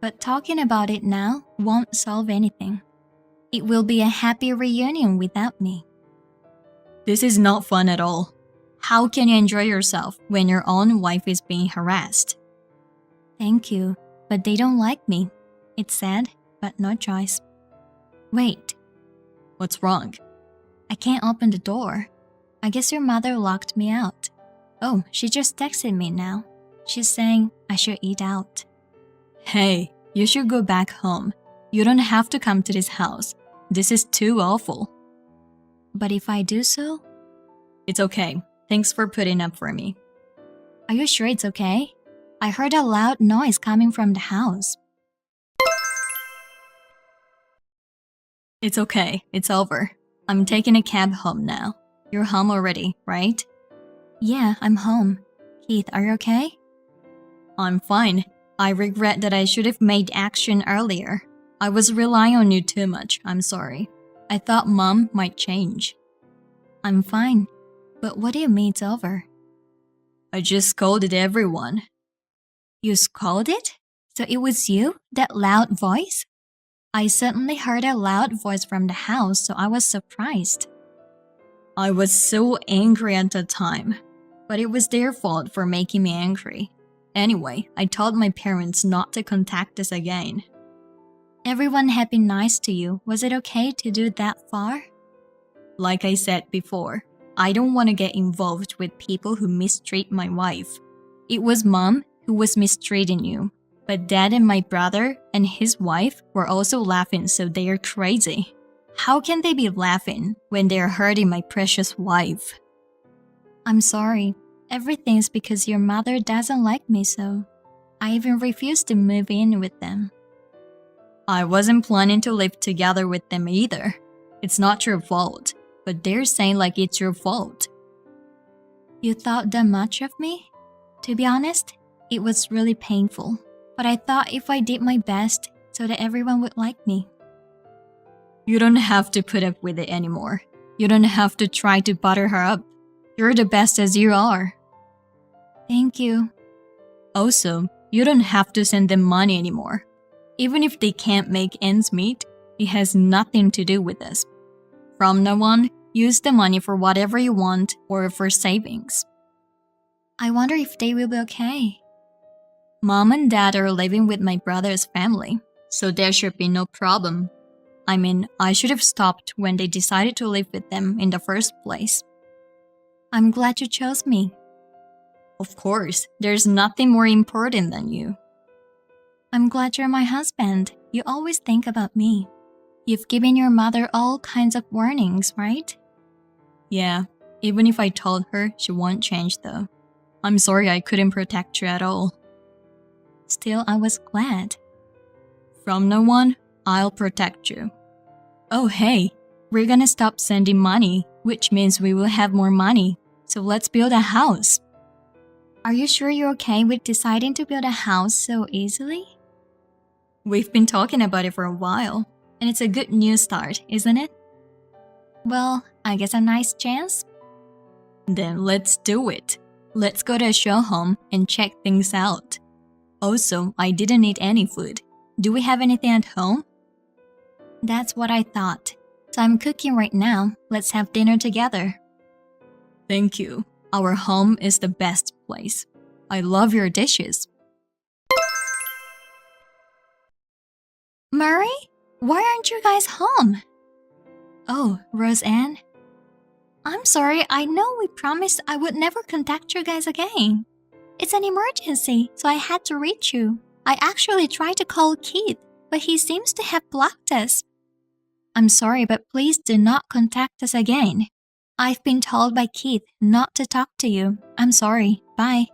But talking about it now won't solve anything. It will be a happy reunion without me. This is not fun at all. How can you enjoy yourself when your own wife is being harassed? Thank you, but they don't like me. It's sad, but no choice. Wait, What's wrong? I can't open the door. I guess your mother locked me out. Oh, she just texted me now. She's saying I should eat out. Hey, you should go back home. You don't have to come to this house. This is too awful. But if I do so? It's okay. Thanks for putting up for me. Are you sure it's okay? I heard a loud noise coming from the house. It's okay. It's over. I'm taking a cab home now. You're home already, right? Yeah, I'm home. Keith, are you okay? I'm fine. I regret that I should have made action earlier. I was relying on you too much. I'm sorry. I thought Mom might change. I'm fine. But what do you mean it's over? I just scolded everyone. You scolded? So it was you? That loud voice? I suddenly heard a loud voice from the house, so I was surprised. I was so angry at the time, but it was their fault for making me angry. Anyway, I told my parents not to contact us again. Everyone had been nice to you. Was it okay to do that far? Like I said before, I don't want to get involved with people who mistreat my wife. It was Mom who was mistreating you, but Dad and my brother and his wife were also laughing, so they are crazy. How can they be laughing when they are hurting my precious wife? I'm sorry. Everything's because your mother doesn't like me, so I even refused to move in with them. I wasn't planning to live together with them either. It's not your fault, but they're saying like it's your fault. You thought that much of me? To be honest, it was really painful. But I thought if I did my best so that everyone would like me. You don't have to put up with it anymore. You don't have to try to butter her up. You're the best as you are. Thank you. Also, you don't have to send them money anymore. Even if they can't make ends meet, it has nothing to do with us. From now on, use the money for whatever you want or for savings. I wonder if they will be okay. Mom and Dad are living with my brother's family, so there should be no problem. I mean, I should have stopped when they decided to live with them in the first place. I'm glad you chose me. Of course, there's nothing more important than you. I'm glad you're my husband. You always think about me. You've given your mother all kinds of warnings, right? Yeah, even if I told her, she won't change though. I'm sorry I couldn't protect you at all. Still, I was glad. From now on, I'll protect you. Oh hey, we're gonna stop sending money, which means we will have more money. So let's build a house. Are you sure you're okay with deciding to build a house so easily? We've been talking about it for a while, and it's a good new start, isn't it? Well, I guess a nice chance. Then let's do it. Let's go to a show home and check things out. Also, I didn't eat any food. Do we have anything at home? That's what I thought. So I'm cooking right now. Let's have dinner together. Thank you. Our home is the best place. I love your dishes. Murray, why aren't you guys home? Oh, Roseanne. I'm sorry, I know we promised I would never contact you guys again. It's an emergency, so I had to reach you. I actually tried to call Keith, but he seems to have blocked us. I'm sorry, but please do not contact us again. I've been told by Keith not to talk to you. I'm sorry. Bye.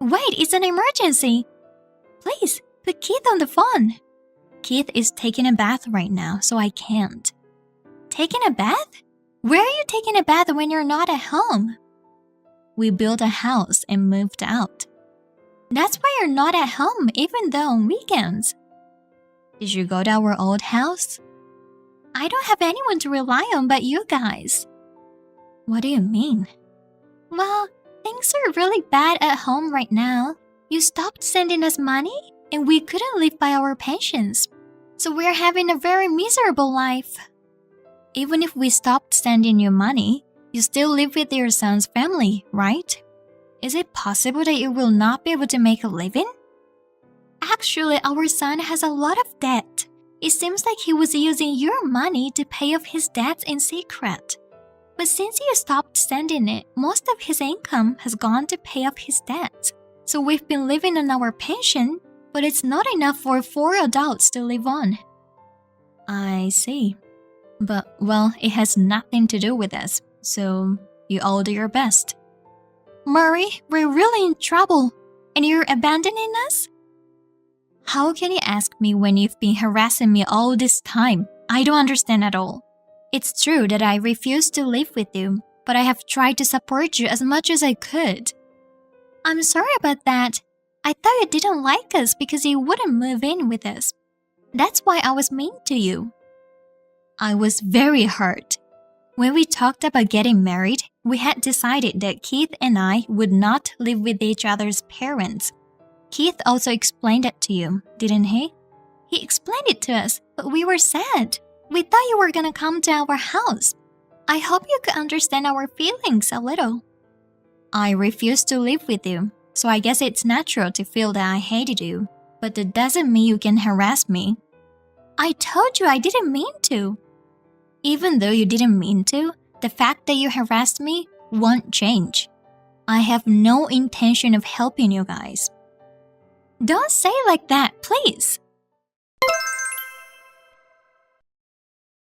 Wait, it's an emergency. Please, put Keith on the phone. Keith is taking a bath right now, so I can't. Taking a bath? Where are you taking a bath when you're not at home? We built a house and moved out. That's why you're not at home, even though on weekends. Did you go to our old house? I don't have anyone to rely on but you guys. What do you mean? Well, things are really bad at home right now. You stopped sending us money, and we couldn't live by our pensions. So we're having a very miserable life. Even if we stopped sending you money, you still live with your son's family, right? Is it possible that you will not be able to make a living? Actually, our son has a lot of debt. It seems like he was using your money to pay off his debts in secret. But since you stopped sending it, most of his income has gone to pay off his debts. So we've been living on our pension, but it's not enough for 4 adults to live on. I see. But, well, it has nothing to do with us, so you all do your best. Murray, we're really in trouble, and you're abandoning us? How can you ask me when you've been harassing me all this time? I don't understand at all. It's true that I refuse to live with you, but I have tried to support you as much as I could. I'm sorry about that. I thought you didn't like us because you wouldn't move in with us. That's why I was mean to you. I was very hurt. When we talked about getting married, we had decided that Keith and I would not live with each other's parents. Keith also explained it to you, didn't he? He explained it to us, but we were sad. We thought you were gonna come to our house. I hope you could understand our feelings a little. I refused to live with you, so I guess it's natural to feel that I hated you, but that doesn't mean you can harass me. I told you I didn't mean to. Even though you didn't mean to, the fact that you harassed me won't change. I have no intention of helping you guys. Don't say it like that, please.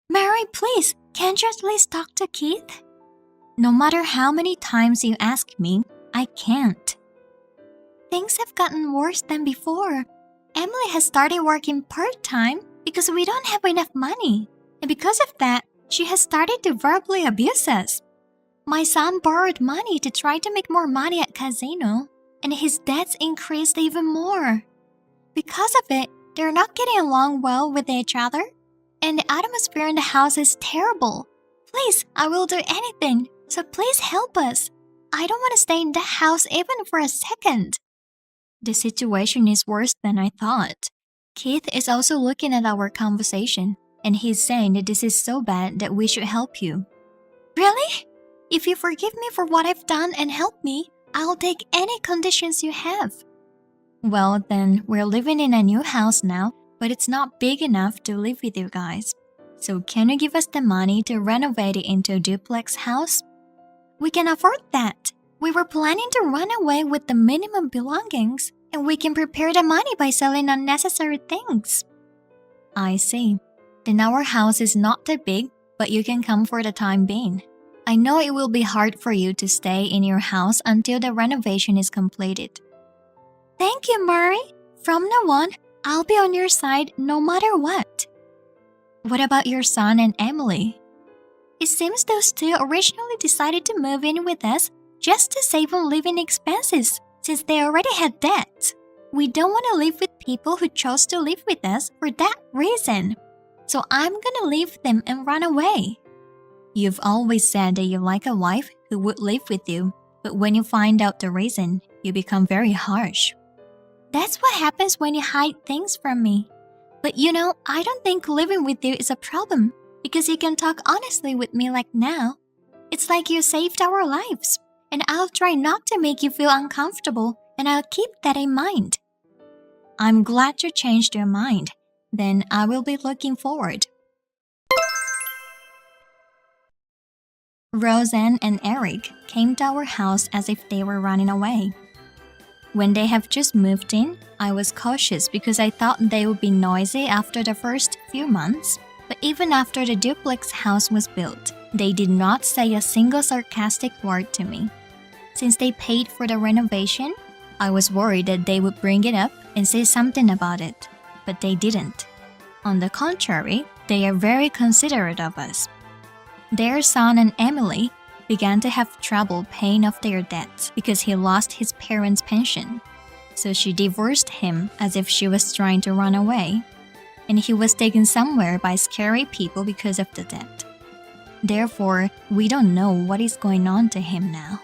Mary, please, can't you at least talk to Keith? No matter how many times you ask me, I can't. Things have gotten worse than before. Emily has started working part-time because we don't have enough money. And because of that, she has started to verbally abuse us. My son borrowed money to try to make more money at casino, and his debts increased even more. Because of it, they're not getting along well with each other, and the atmosphere in the house is terrible. Please, I will do anything, so please help us. I don't want to stay in that house even for a second. The situation is worse than I thought. Keith is also looking at our conversation, and he's saying that this is so bad that we should help you. Really? If you forgive me for what I've done and help me, I'll take any conditions you have. Well, then, we're living in a new house now, but it's not big enough to live with you guys. So can you give us the money to renovate it into a duplex house? We can afford that. We were planning to run away with the minimum belongings, and we can prepare the money by selling unnecessary things. I see. Then our house is not that big, but you can come for the time being. I know it will be hard for you to stay in your house until the renovation is completed. Thank you, Murray. From now on, I'll be on your side no matter what. What about your son and Emily? It seems those two originally decided to move in with us just to save on living expenses since they already had debt. We don't want to live with people who chose to live with us for that reason. So I'm gonna leave them and run away. You've always said that you like a wife who would live with you, but when you find out the reason, you become very harsh. That's what happens when you hide things from me. But you know, I don't think living with you is a problem. because you can talk honestly with me like now. It's like you saved our lives, and I'll try not to make you feel uncomfortable, and I'll keep that in mind. I'm glad you changed your mind. Then I will be looking forward. Roseanne and Eric came to our house as if they were running away. When they have just moved in, I was cautious because I thought they would be noisy after the first few months. But even after the duplex house was built, they did not say a single sarcastic word to me. Since they paid for the renovation, I was worried that they would bring it up and say something about it, but they didn't. On the contrary, they are very considerate of us. Their son and Emily began to have trouble paying off their debts because he lost his parents' pension. So she divorced him as if she was trying to run away, and he was taken somewhere by scary people because of the debt. Therefore, we don't know what is going on to him now.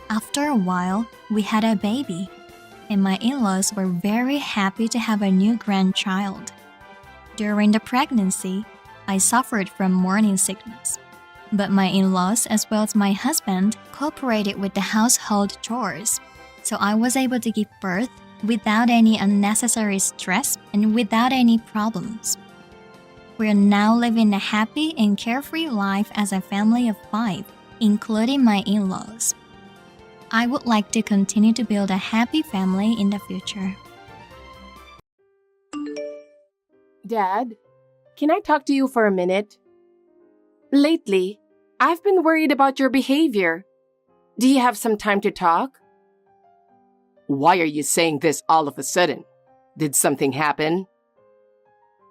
After a while, we had a baby, and my in-laws were very happy to have a new grandchild. During the pregnancy, I suffered from morning sickness, but my in-laws as well as my husband cooperated with the household chores, so I was able to give birth without any unnecessary stress and without any problems. We are now living a happy and carefree life as a family of 5, including my in-laws. I would like to continue to build a happy family in the future. Dad, can I talk to you for a minute? Lately, I've been worried about your behavior. Do you have some time to talk? Why are you saying this all of a sudden? Did something happen?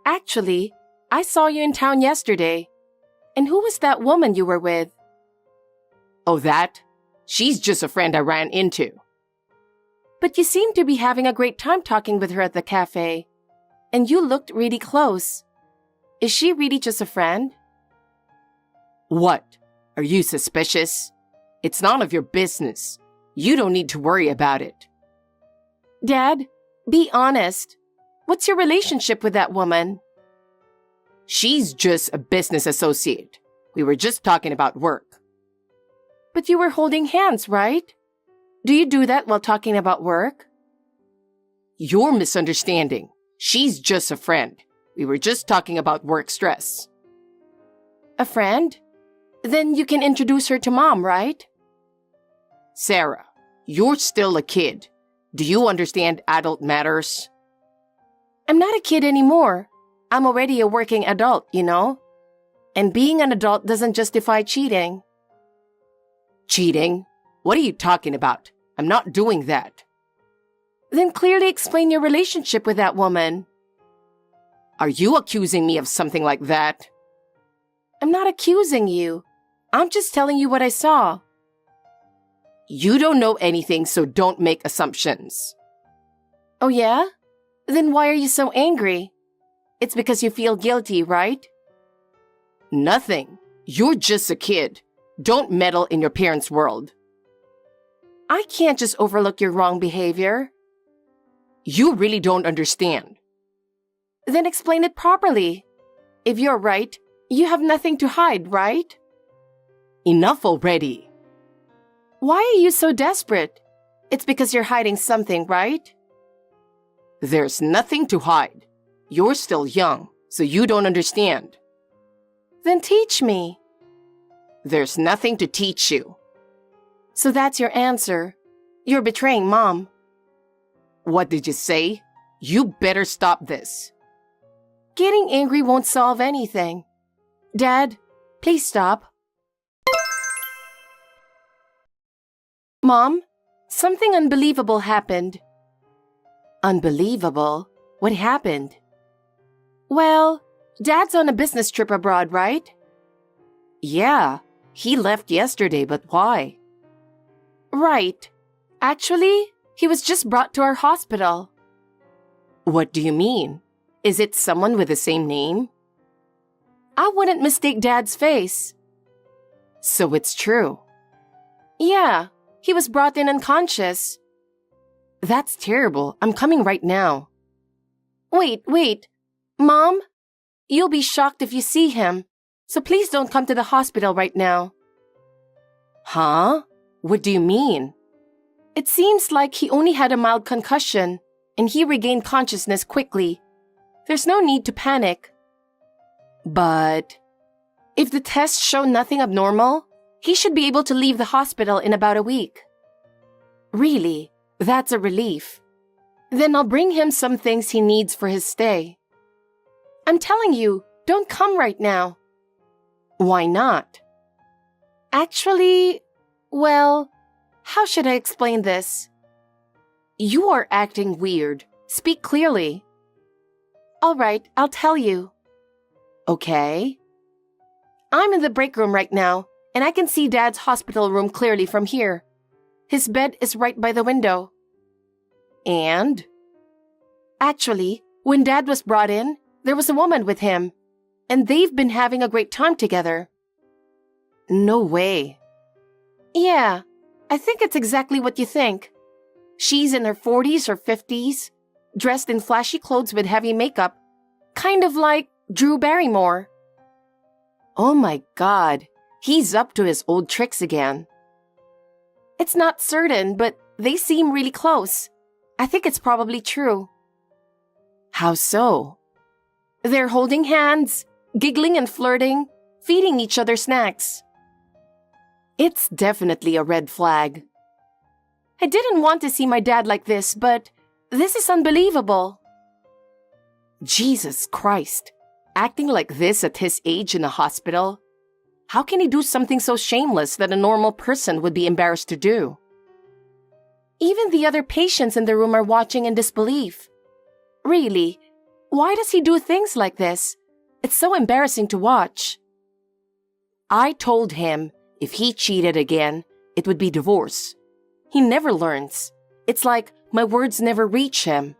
Actually, I saw you in town yesterday. And who was that woman you were with? Oh, that? She's just a friend I ran into. But you seemed to be having a great time talking with her at the cafe. And you looked really close. Is she really just a friend? What? Are you suspicious? It's none of your business. You don't need to worry about it. Dad, be honest. What's your relationship with that woman? She's just a business associate. We were just talking about work. But you were holding hands, right? Do you do that while talking about work? You're misunderstanding. She's just a friend. We were just talking about work stress. A friend? Then you can introduce her to Mom, right? Sarah, you're still a kid. Do you understand adult matters? I'm not a kid anymore. I'm already a working adult, you know? And being an adult doesn't justify cheating. Cheating? What are you talking about? I'm not doing that. Then clearly explain your relationship with that woman. Are you accusing me of something like that? I'm not accusing you. I'm just telling you what I saw. You don't know anything, so don't make assumptions. Oh yeah? Then why are you so angry? It's because you feel guilty, right? Nothing. You're just a kid. Don't meddle in your parents' world. I can't just overlook your wrong behavior. You really don't understand. Then explain it properly. If you're right, you have nothing to hide, right? Enough already. Why are you so desperate? It's because you're hiding something, right? There's nothing to hide. You're still young, so you don't understand. Then teach me. There's nothing to teach you. So that's your answer. You're betraying Mom. What did you say? You better stop this. Getting angry won't solve anything. Dad, please stop. Mom, something unbelievable happened. Unbelievable? What happened? Well, Dad's on a business trip abroad, right? Yeah, he left yesterday, but why? Right. Actually, he was just brought to our hospital. What do you mean? Is it someone with the same name? I wouldn't mistake Dad's face. So it's true. Yeah, he was brought in unconscious. That's terrible. I'm coming right now. Wait. Mom, You'll be shocked if you see him, so please don't come to the hospital right now. Huh? What do you mean? It seems like he only had a mild concussion, and he regained consciousness quickly. There's no need to panic. But if the tests show nothing abnormal, he should be able to leave the hospital in about a week. Really? That's a relief. Then I'll bring him some things he needs for his stay. I'm telling you, don't come right now. Why not? Actually, well, how should I explain this? You are acting weird. Speak clearly. All right, I'll tell you. Okay. I'm in the break room right now, and I can see Dad's hospital room clearly from here. His bed is right by the window. And? Actually, when Dad was brought in, there was a woman with him, and they've been having a great time together. No way. Yeah, I think it's exactly what you think. She's in her 40s or 50s, dressed in flashy clothes with heavy makeup, kind of like Drew Barrymore. Oh my God, he's up to his old tricks again. It's not certain, but they seem really close. I think it's probably true. How so? They're holding hands, giggling and flirting, feeding each other snacks. It's definitely a red flag. I didn't want to see my dad like this, but this is unbelievable. Jesus Christ, acting like this at his age in a hospital? How can he do something so shameless that a normal person would be embarrassed to do? Even the other patients in the room are watching in disbelief. Really, why does he do things like this? It's so embarrassing to watch. I told him if he cheated again, it would be divorce. He never learns. It's like my words never reach him.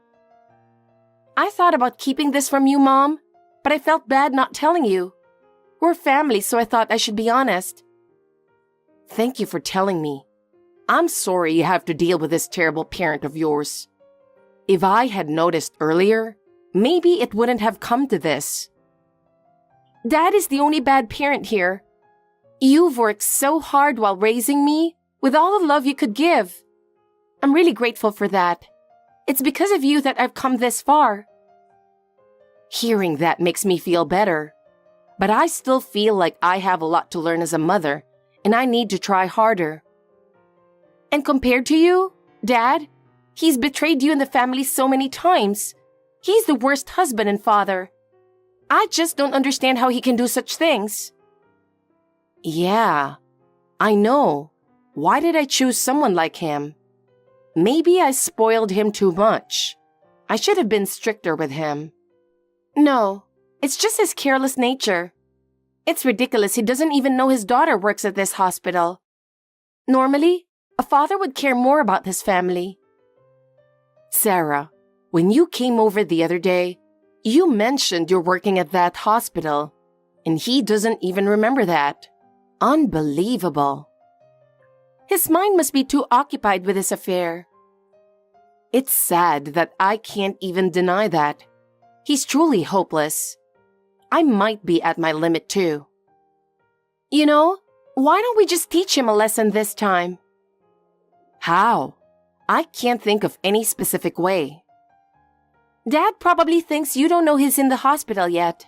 I thought about keeping this from you, Mom, but I felt bad not telling you. We're family, so I thought I should be honest. Thank you for telling me. I'm sorry you have to deal with this terrible parent of yours. If I had noticed earlier, maybe it wouldn't have come to this. Dad is the only bad parent here. You've worked so hard while raising me, with all the love you could give. I'm really grateful for that. It's because of you that I've come this far. Hearing that makes me feel better. But I still feel like I have a lot to learn as a mother, and I need to try harder. And compared to you, Dad, he's betrayed you and the family so many times. He's the worst husband and father. I just don't understand how he can do such things. Yeah, I know. Why did I choose someone like him? Maybe I spoiled him too much. I should have been stricter with him. No, it's just his careless nature. It's ridiculous he doesn't even know his daughter works at this hospital. Normally, a father would care more about his family. Sarah, when you came over the other day, you mentioned you're working at that hospital, and he doesn't even remember that. Unbelievable. His mind must be too occupied with this affair. It's sad that I can't even deny that. He's truly hopeless. I might be at my limit too. You know, why don't we just teach him a lesson this time? How? I can't think of any specific way. Dad probably thinks you don't know he's in the hospital yet.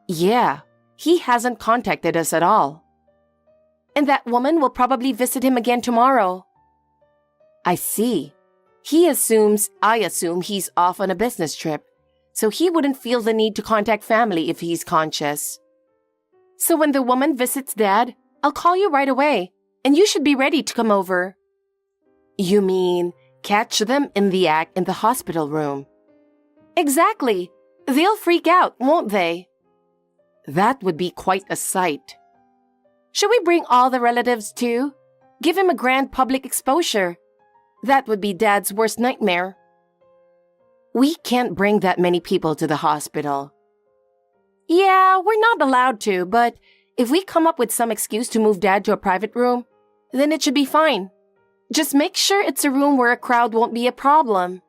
Yeah, he hasn't contacted us at all. And that woman will probably visit him again tomorrow. I see. I assume he's off on a business trip, so he wouldn't feel the need to contact family if he's conscious. So when the woman visits Dad, I'll call you right away, and you should be ready to come over. You mean catch them in the act in the hospital room? Exactly. They'll freak out, won't they? That would be quite a sight. Should we bring all the relatives too? Give him a grand public exposure. That would be Dad's worst nightmare. We can't bring that many people to the hospital. Yeah, we're not allowed to, but if we come up with some excuse to move Dad to a private room, then it should be fine. Just make sure it's a room where a crowd won't be a problem.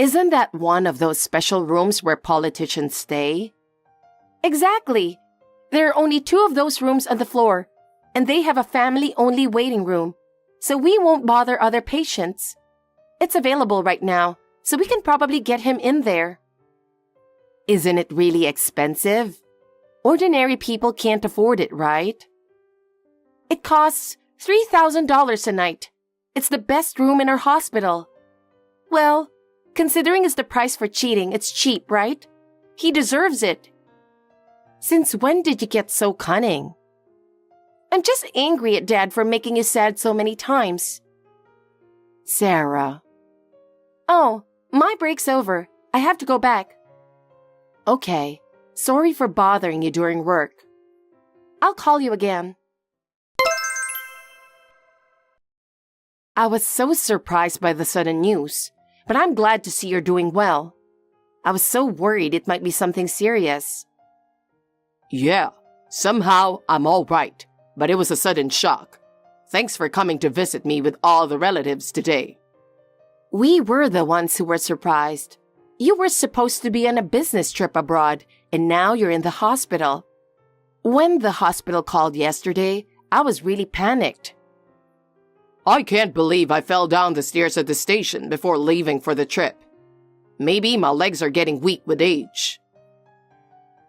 Isn't that one of those special rooms where politicians stay? Exactly. There are only 2 of those rooms on the floor, and they have a family-only waiting room, so we won't bother other patients. It's available right now, so we can probably get him in there. Isn't it really expensive? Ordinary people can't afford it, right? It costs $3,000 a night. It's the best room in our hospital. Well, considering it's the price for cheating, it's cheap, right? He deserves it. Since when did you get so cunning? I'm just angry at Dad for making you sad so many times. Sarah. Oh, my break's over. I have to go back. Okay. Sorry for bothering you during work. I'll call you again. I was so surprised by the sudden news, but I'm glad to see you're doing well. I was so worried it might be something serious. Yeah, somehow I'm all right, but it was a sudden shock. Thanks for coming to visit me with all the relatives today. We were the ones who were surprised. You were supposed to be on a business trip abroad, and now you're in the hospital. When the hospital called yesterday, I was really panicked. I can't believe I fell down the stairs at the station before leaving for the trip. Maybe my legs are getting weak with age.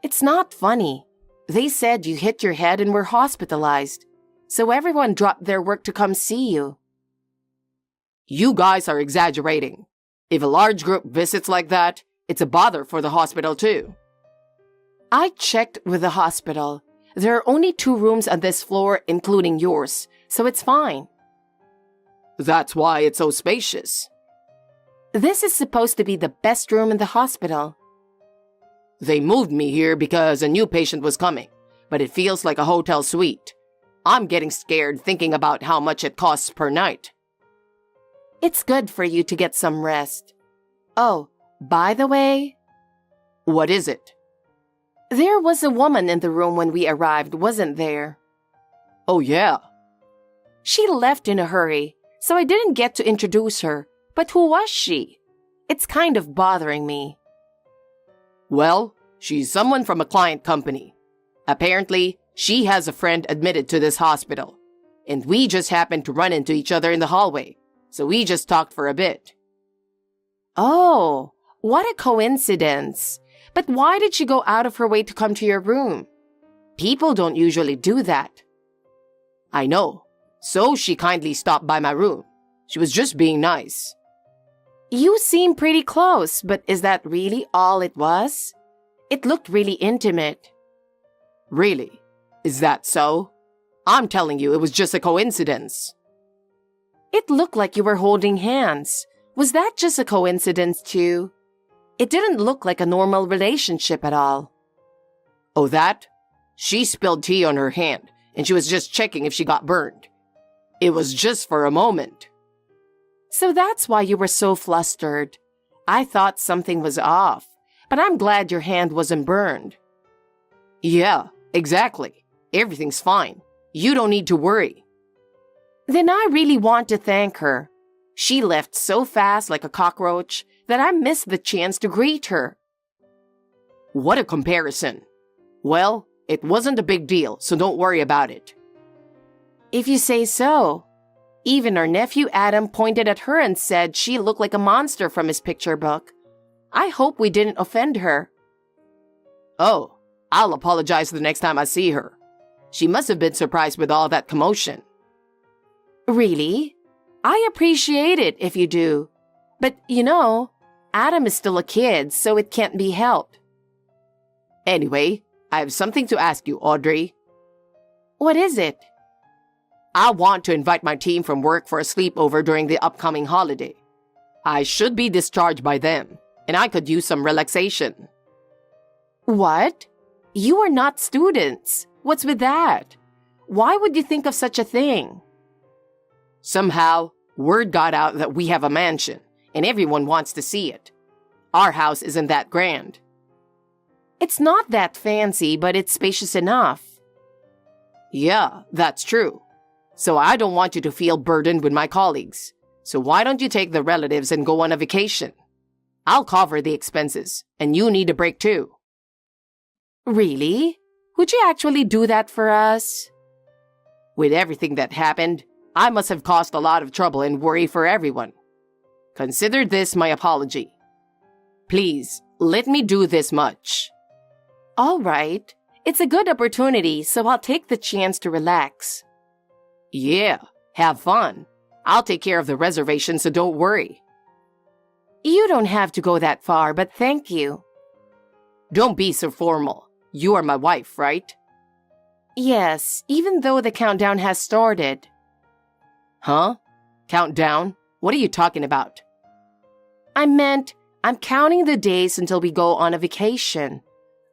It's not funny. They said you hit your head and were hospitalized, so everyone dropped their work to come see you. You guys are exaggerating. If a large group visits like that, it's a bother for the hospital too. I checked with the hospital. There are only 2 rooms on this floor, including yours, so it's fine. That's why it's so spacious. This is supposed to be the best room in the hospital. They moved me here because a new patient was coming, but it feels like a hotel suite. I'm getting scared thinking about how much it costs per night. It's good for you to get some rest. Oh, by the way... What is it? There was a woman in the room when we arrived, wasn't there? Oh, yeah. She left in a hurry, so I didn't get to introduce her. But who was she? It's kind of bothering me. Well, she's someone from a client company. Apparently, she has a friend admitted to this hospital, and we just happened to run into each other in the hallway, so we just talked for a bit. Oh, what a coincidence. But why did she go out of her way to come to your room? People don't usually do that. I know, so she kindly stopped by my room. She was just being nice. You seem pretty close, but is that really all it was? It looked really intimate. Really? Is that so? I'm telling you, it was just a coincidence. It looked like you were holding hands. Was that just a coincidence too? It didn't look like a normal relationship at all. Oh, that? She spilled tea on her hand, and she was just checking if she got burned. It was just for a moment. So that's why you were so flustered. I thought something was off, but I'm glad your hand wasn't burned. Yeah, exactly. Everything's fine. You don't need to worry. Then I really want to thank her. She left so fast like a cockroach that I missed the chance to greet her. What a comparison. Well, it wasn't a big deal, so don't worry about it. If you say so. Even our nephew Adam pointed at her and said she looked like a monster from his picture book. I hope we didn't offend her. Oh, I'll apologize the next time I see her. She must have been surprised with all that commotion. Really? I appreciate it if you do. But, Adam is still a kid, so it can't be helped. Anyway, I have something to ask you, Audrey. What is it? I want to invite my team from work for a sleepover during the upcoming holiday. I should be discharged by then, and I could use some relaxation. What? You are not students. What's with that? Why would you think of such a thing? Somehow, word got out that we have a mansion, and everyone wants to see it. Our house isn't that grand. It's not that fancy, but it's spacious enough. Yeah, that's true. So I don't want you to feel burdened with my colleagues. So why don't you take the relatives and go on a vacation? I'll cover the expenses, and you need a break too. Really? Would you actually do that for us? With everything that happened, I must have caused a lot of trouble and worry for everyone. Consider this my apology. Please, let me do this much. All right. It's a good opportunity, so I'll take the chance to relax. Yeah, have fun. I'll take care of the reservation, so don't worry. You don't have to go that far, but thank you. Don't be so formal. You are my wife, right? Yes, even though the countdown has started. Huh? Countdown? What are you talking about? I meant, I'm counting the days until we go on a vacation.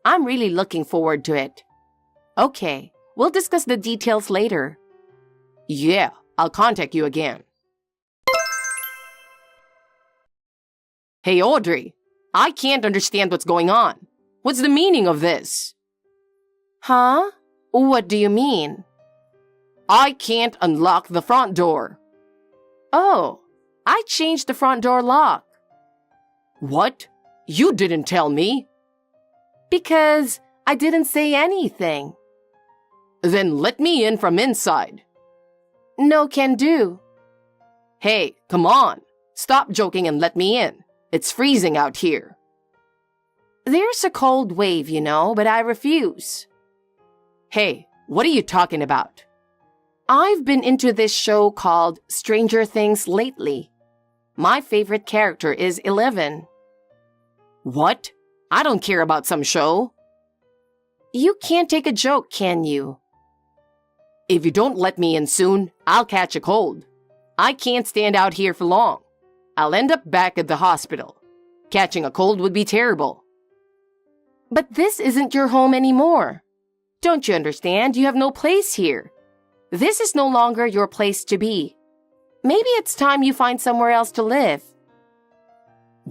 I'm really looking forward to it. Okay, we'll discuss the details later. Yeah, I'll contact you again. Hey, Audrey, I can't understand what's going on. What's the meaning of this? Huh? What do you mean? I can't unlock the front door. Oh, I changed the front door lock. What? You didn't tell me. Because I didn't say anything. Then let me in from inside. No can do. Hey, come on. Stop joking and let me in. It's freezing out here. There's a cold wave, you know, but I refuse. Hey, what are you talking about? I've been into this show called Stranger Things lately. My favorite character is 11. What? I don't care about some show. You can't take a joke, can you? If you don't let me in soon, I'll catch a cold. I can't stand out here for long. I'll end up back at the hospital. Catching a cold would be terrible. But this isn't your home anymore. Don't you understand? You have no place here. This is no longer your place to be. Maybe it's time you find somewhere else to live.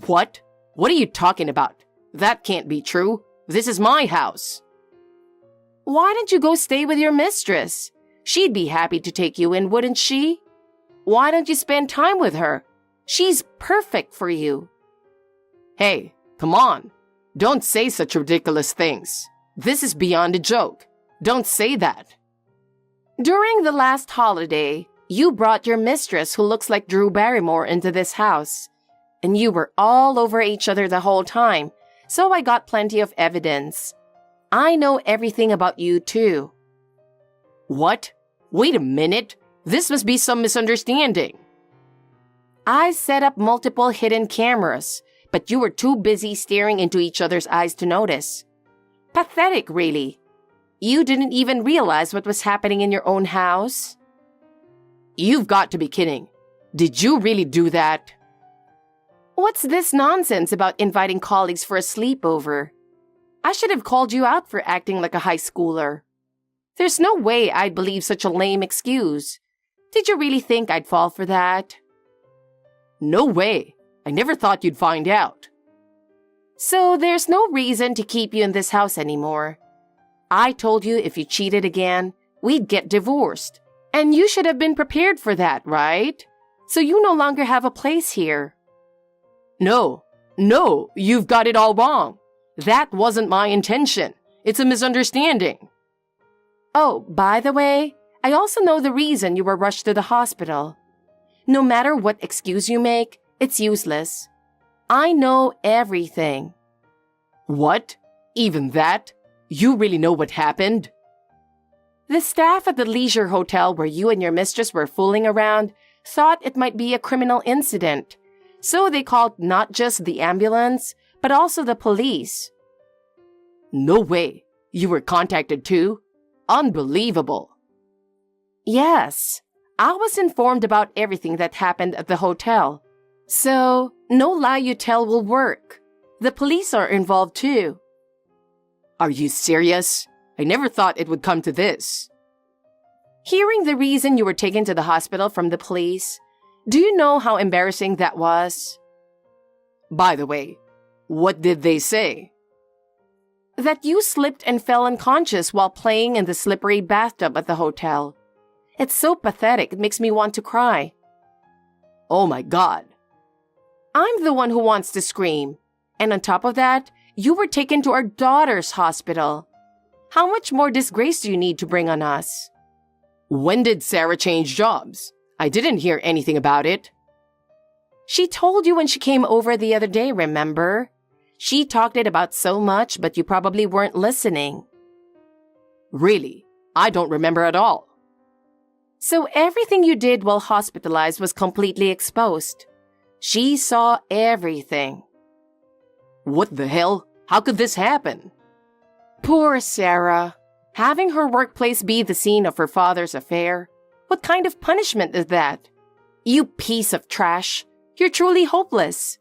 What? What are you talking about? That can't be true. This is my house. Why don't you go stay with your mistress? She'd be happy to take you in, wouldn't she? Why don't you spend time with her? She's perfect for you. Hey, come on. Don't say such ridiculous things. This is beyond a joke. Don't say that. During the last holiday, you brought your mistress who looks like Drew Barrymore into this house. And you were all over each other the whole time, so I got plenty of evidence. I know everything about you too. What? Wait a minute. This must be some misunderstanding. I set up multiple hidden cameras, but you were too busy staring into each other's eyes to notice. Pathetic, really. You didn't even realize what was happening in your own house? You've got to be kidding. Did you really do that? What's this nonsense about inviting colleagues for a sleepover? I should have called you out for acting like a high schooler. There's no way I'd believe such a lame excuse. Did you really think I'd fall for that? No way. I never thought you'd find out. So there's no reason to keep you in this house anymore. I told you if you cheated again, we'd get divorced. And you should have been prepared for that, right? So you no longer have a place here. No, you've got it all wrong. That wasn't my intention. It's a misunderstanding. Oh, by the way, I also know the reason you were rushed to the hospital. No matter what excuse you make, it's useless. I know everything. What? Even that? You really know what happened? The staff at the leisure hotel where you and your mistress were fooling around thought it might be a criminal incident. So they called not just the ambulance, but also the police. No way. You were contacted too? Unbelievable. Yes. I was informed about everything that happened at the hotel. So, no lie you tell will work. The police are involved too. Are you serious? I never thought it would come to this. Hearing the reason you were taken to the hospital from the police, do you know how embarrassing that was? By the way, what did they say? That you slipped and fell unconscious while playing in the slippery bathtub at the hotel. It's so pathetic, it makes me want to cry. Oh my God. I'm the one who wants to scream. And on top of that, you were taken to our daughter's hospital. How much more disgrace do you need to bring on us? When did Sarah change jobs? I didn't hear anything about it. She told you when she came over the other day, remember? She talked it about so much, but you probably weren't listening. Really? I don't remember at all. So everything you did while hospitalized was completely exposed. She saw everything. What the hell? How could this happen? Poor Sarah. Having her workplace be the scene of her father's affair. What kind of punishment is that? You piece of trash. You're truly hopeless.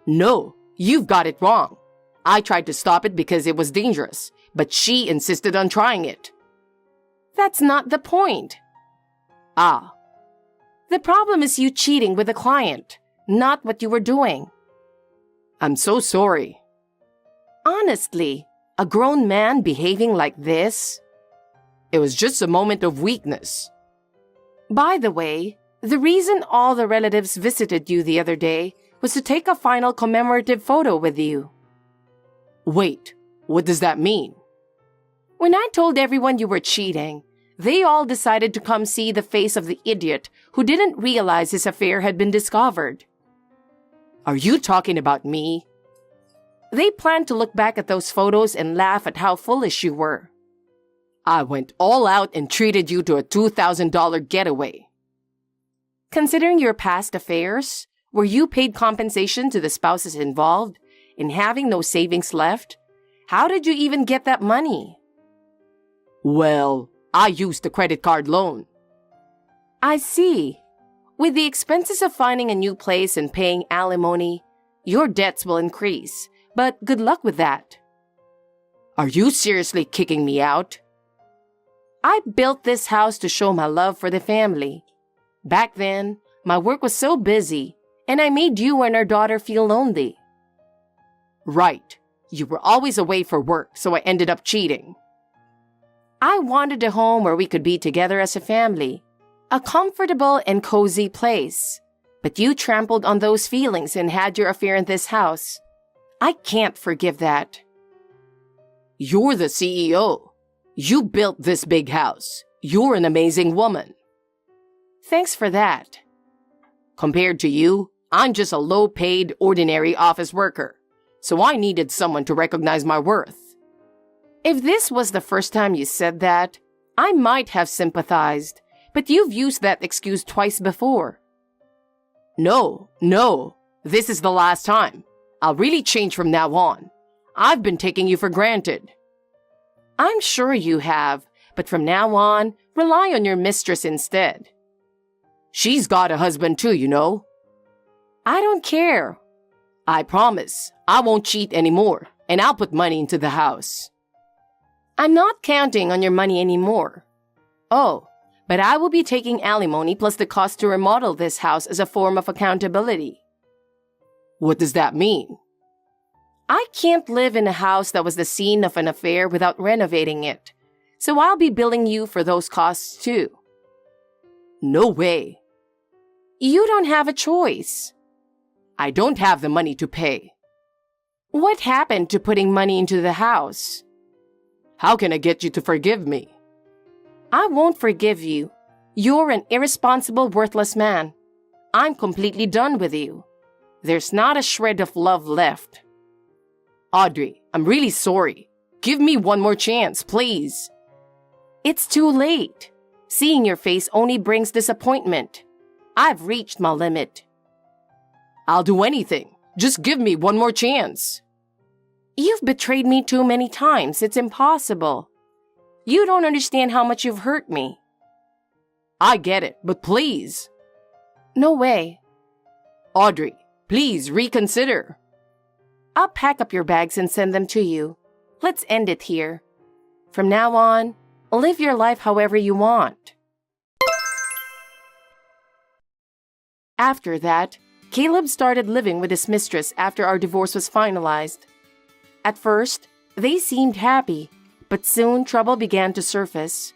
No, you've got it wrong. I tried to stop it because it was dangerous, but she insisted on trying it. That's not the point. Ah. The problem is you cheating with a client, not what you were doing. I'm so sorry. Honestly, a grown man behaving like this? It was just a moment of weakness. By the way, the reason all the relatives visited you the other day was to take a final commemorative photo with you. Wait, what does that mean? When I told everyone you were cheating, they all decided to come see the face of the idiot who didn't realize his affair had been discovered. Are you talking about me? They planned to look back at those photos and laugh at how foolish you were. I went all out and treated you to a $2,000 getaway. Considering your past affairs, where you paid compensation to the spouses involved, and having no savings left, how did you even get that money? Well, I used the credit card loan. I see. With the expenses of finding a new place and paying alimony, your debts will increase, but good luck with that. Are you seriously kicking me out? I built this house to show my love for the family. Back then, my work was so busy, and I made you and our daughter feel lonely. Right. You were always away for work, so I ended up cheating. I wanted a home where we could be together as a family. A comfortable and cozy place. But you trampled on those feelings and had your affair in this house. I can't forgive that. You're the CEO. You built this big house. You're an amazing woman. Thanks for that. Compared to you, I'm just a low-paid, ordinary office worker. So I needed someone to recognize my worth. If this was the first time you said that, I might have sympathized, but you've used that excuse twice before. No. This is the last time. I'll really change from now on. I've been taking you for granted. I'm sure you have, but from now on, rely on your mistress instead. She's got a husband too, you know. I don't care. I promise, I won't cheat anymore, and I'll put money into the house. I'm not counting on your money anymore. Oh, but I will be taking alimony plus the cost to remodel this house as a form of accountability. What does that mean? I can't live in a house that was the scene of an affair without renovating it, so I'll be billing you for those costs too. No way. You don't have a choice. I don't have the money to pay. What happened to putting money into the house? How can I get you to forgive me? I won't forgive you. You're an irresponsible, worthless man. I'm completely done with you. There's not a shred of love left. Audrey, I'm really sorry. Give me one more chance, please. It's too late. Seeing your face only brings disappointment. I've reached my limit. I'll do anything. Just give me one more chance. You've betrayed me too many times. It's impossible. You don't understand how much you've hurt me. I get it, but please. No way. Audrey, please reconsider. I'll pack up your bags and send them to you. Let's end it here. From now on, live your life however you want. After that, Caleb started living with his mistress after our divorce was finalized. At first, they seemed happy, but soon trouble began to surface.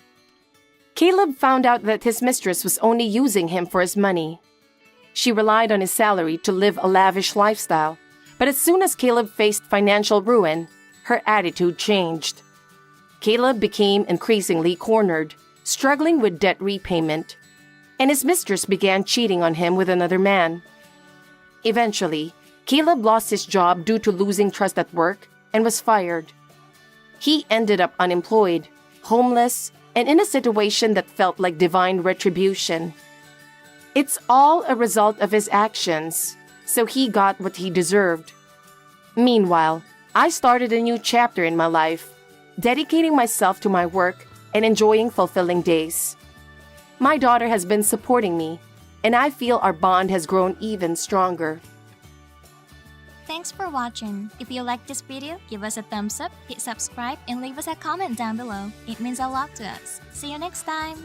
Caleb found out that his mistress was only using him for his money. She relied on his salary to live a lavish lifestyle. But as soon as Caleb faced financial ruin, her attitude changed. Caleb became increasingly cornered, struggling with debt repayment, and his mistress began cheating on him with another man. Eventually, Caleb lost his job due to losing trust at work and was fired. He ended up unemployed, homeless, and in a situation that felt like divine retribution. It's all a result of his actions, so he got what he deserved. Meanwhile, I started a new chapter in my life, dedicating myself to my work and enjoying fulfilling days. My daughter has been supporting me, and I feel our bond has grown even stronger. Thanks for watching. If you liked this video, give us a thumbs up, hit subscribe, and leave us a comment down below. It means a lot to us. See you next time!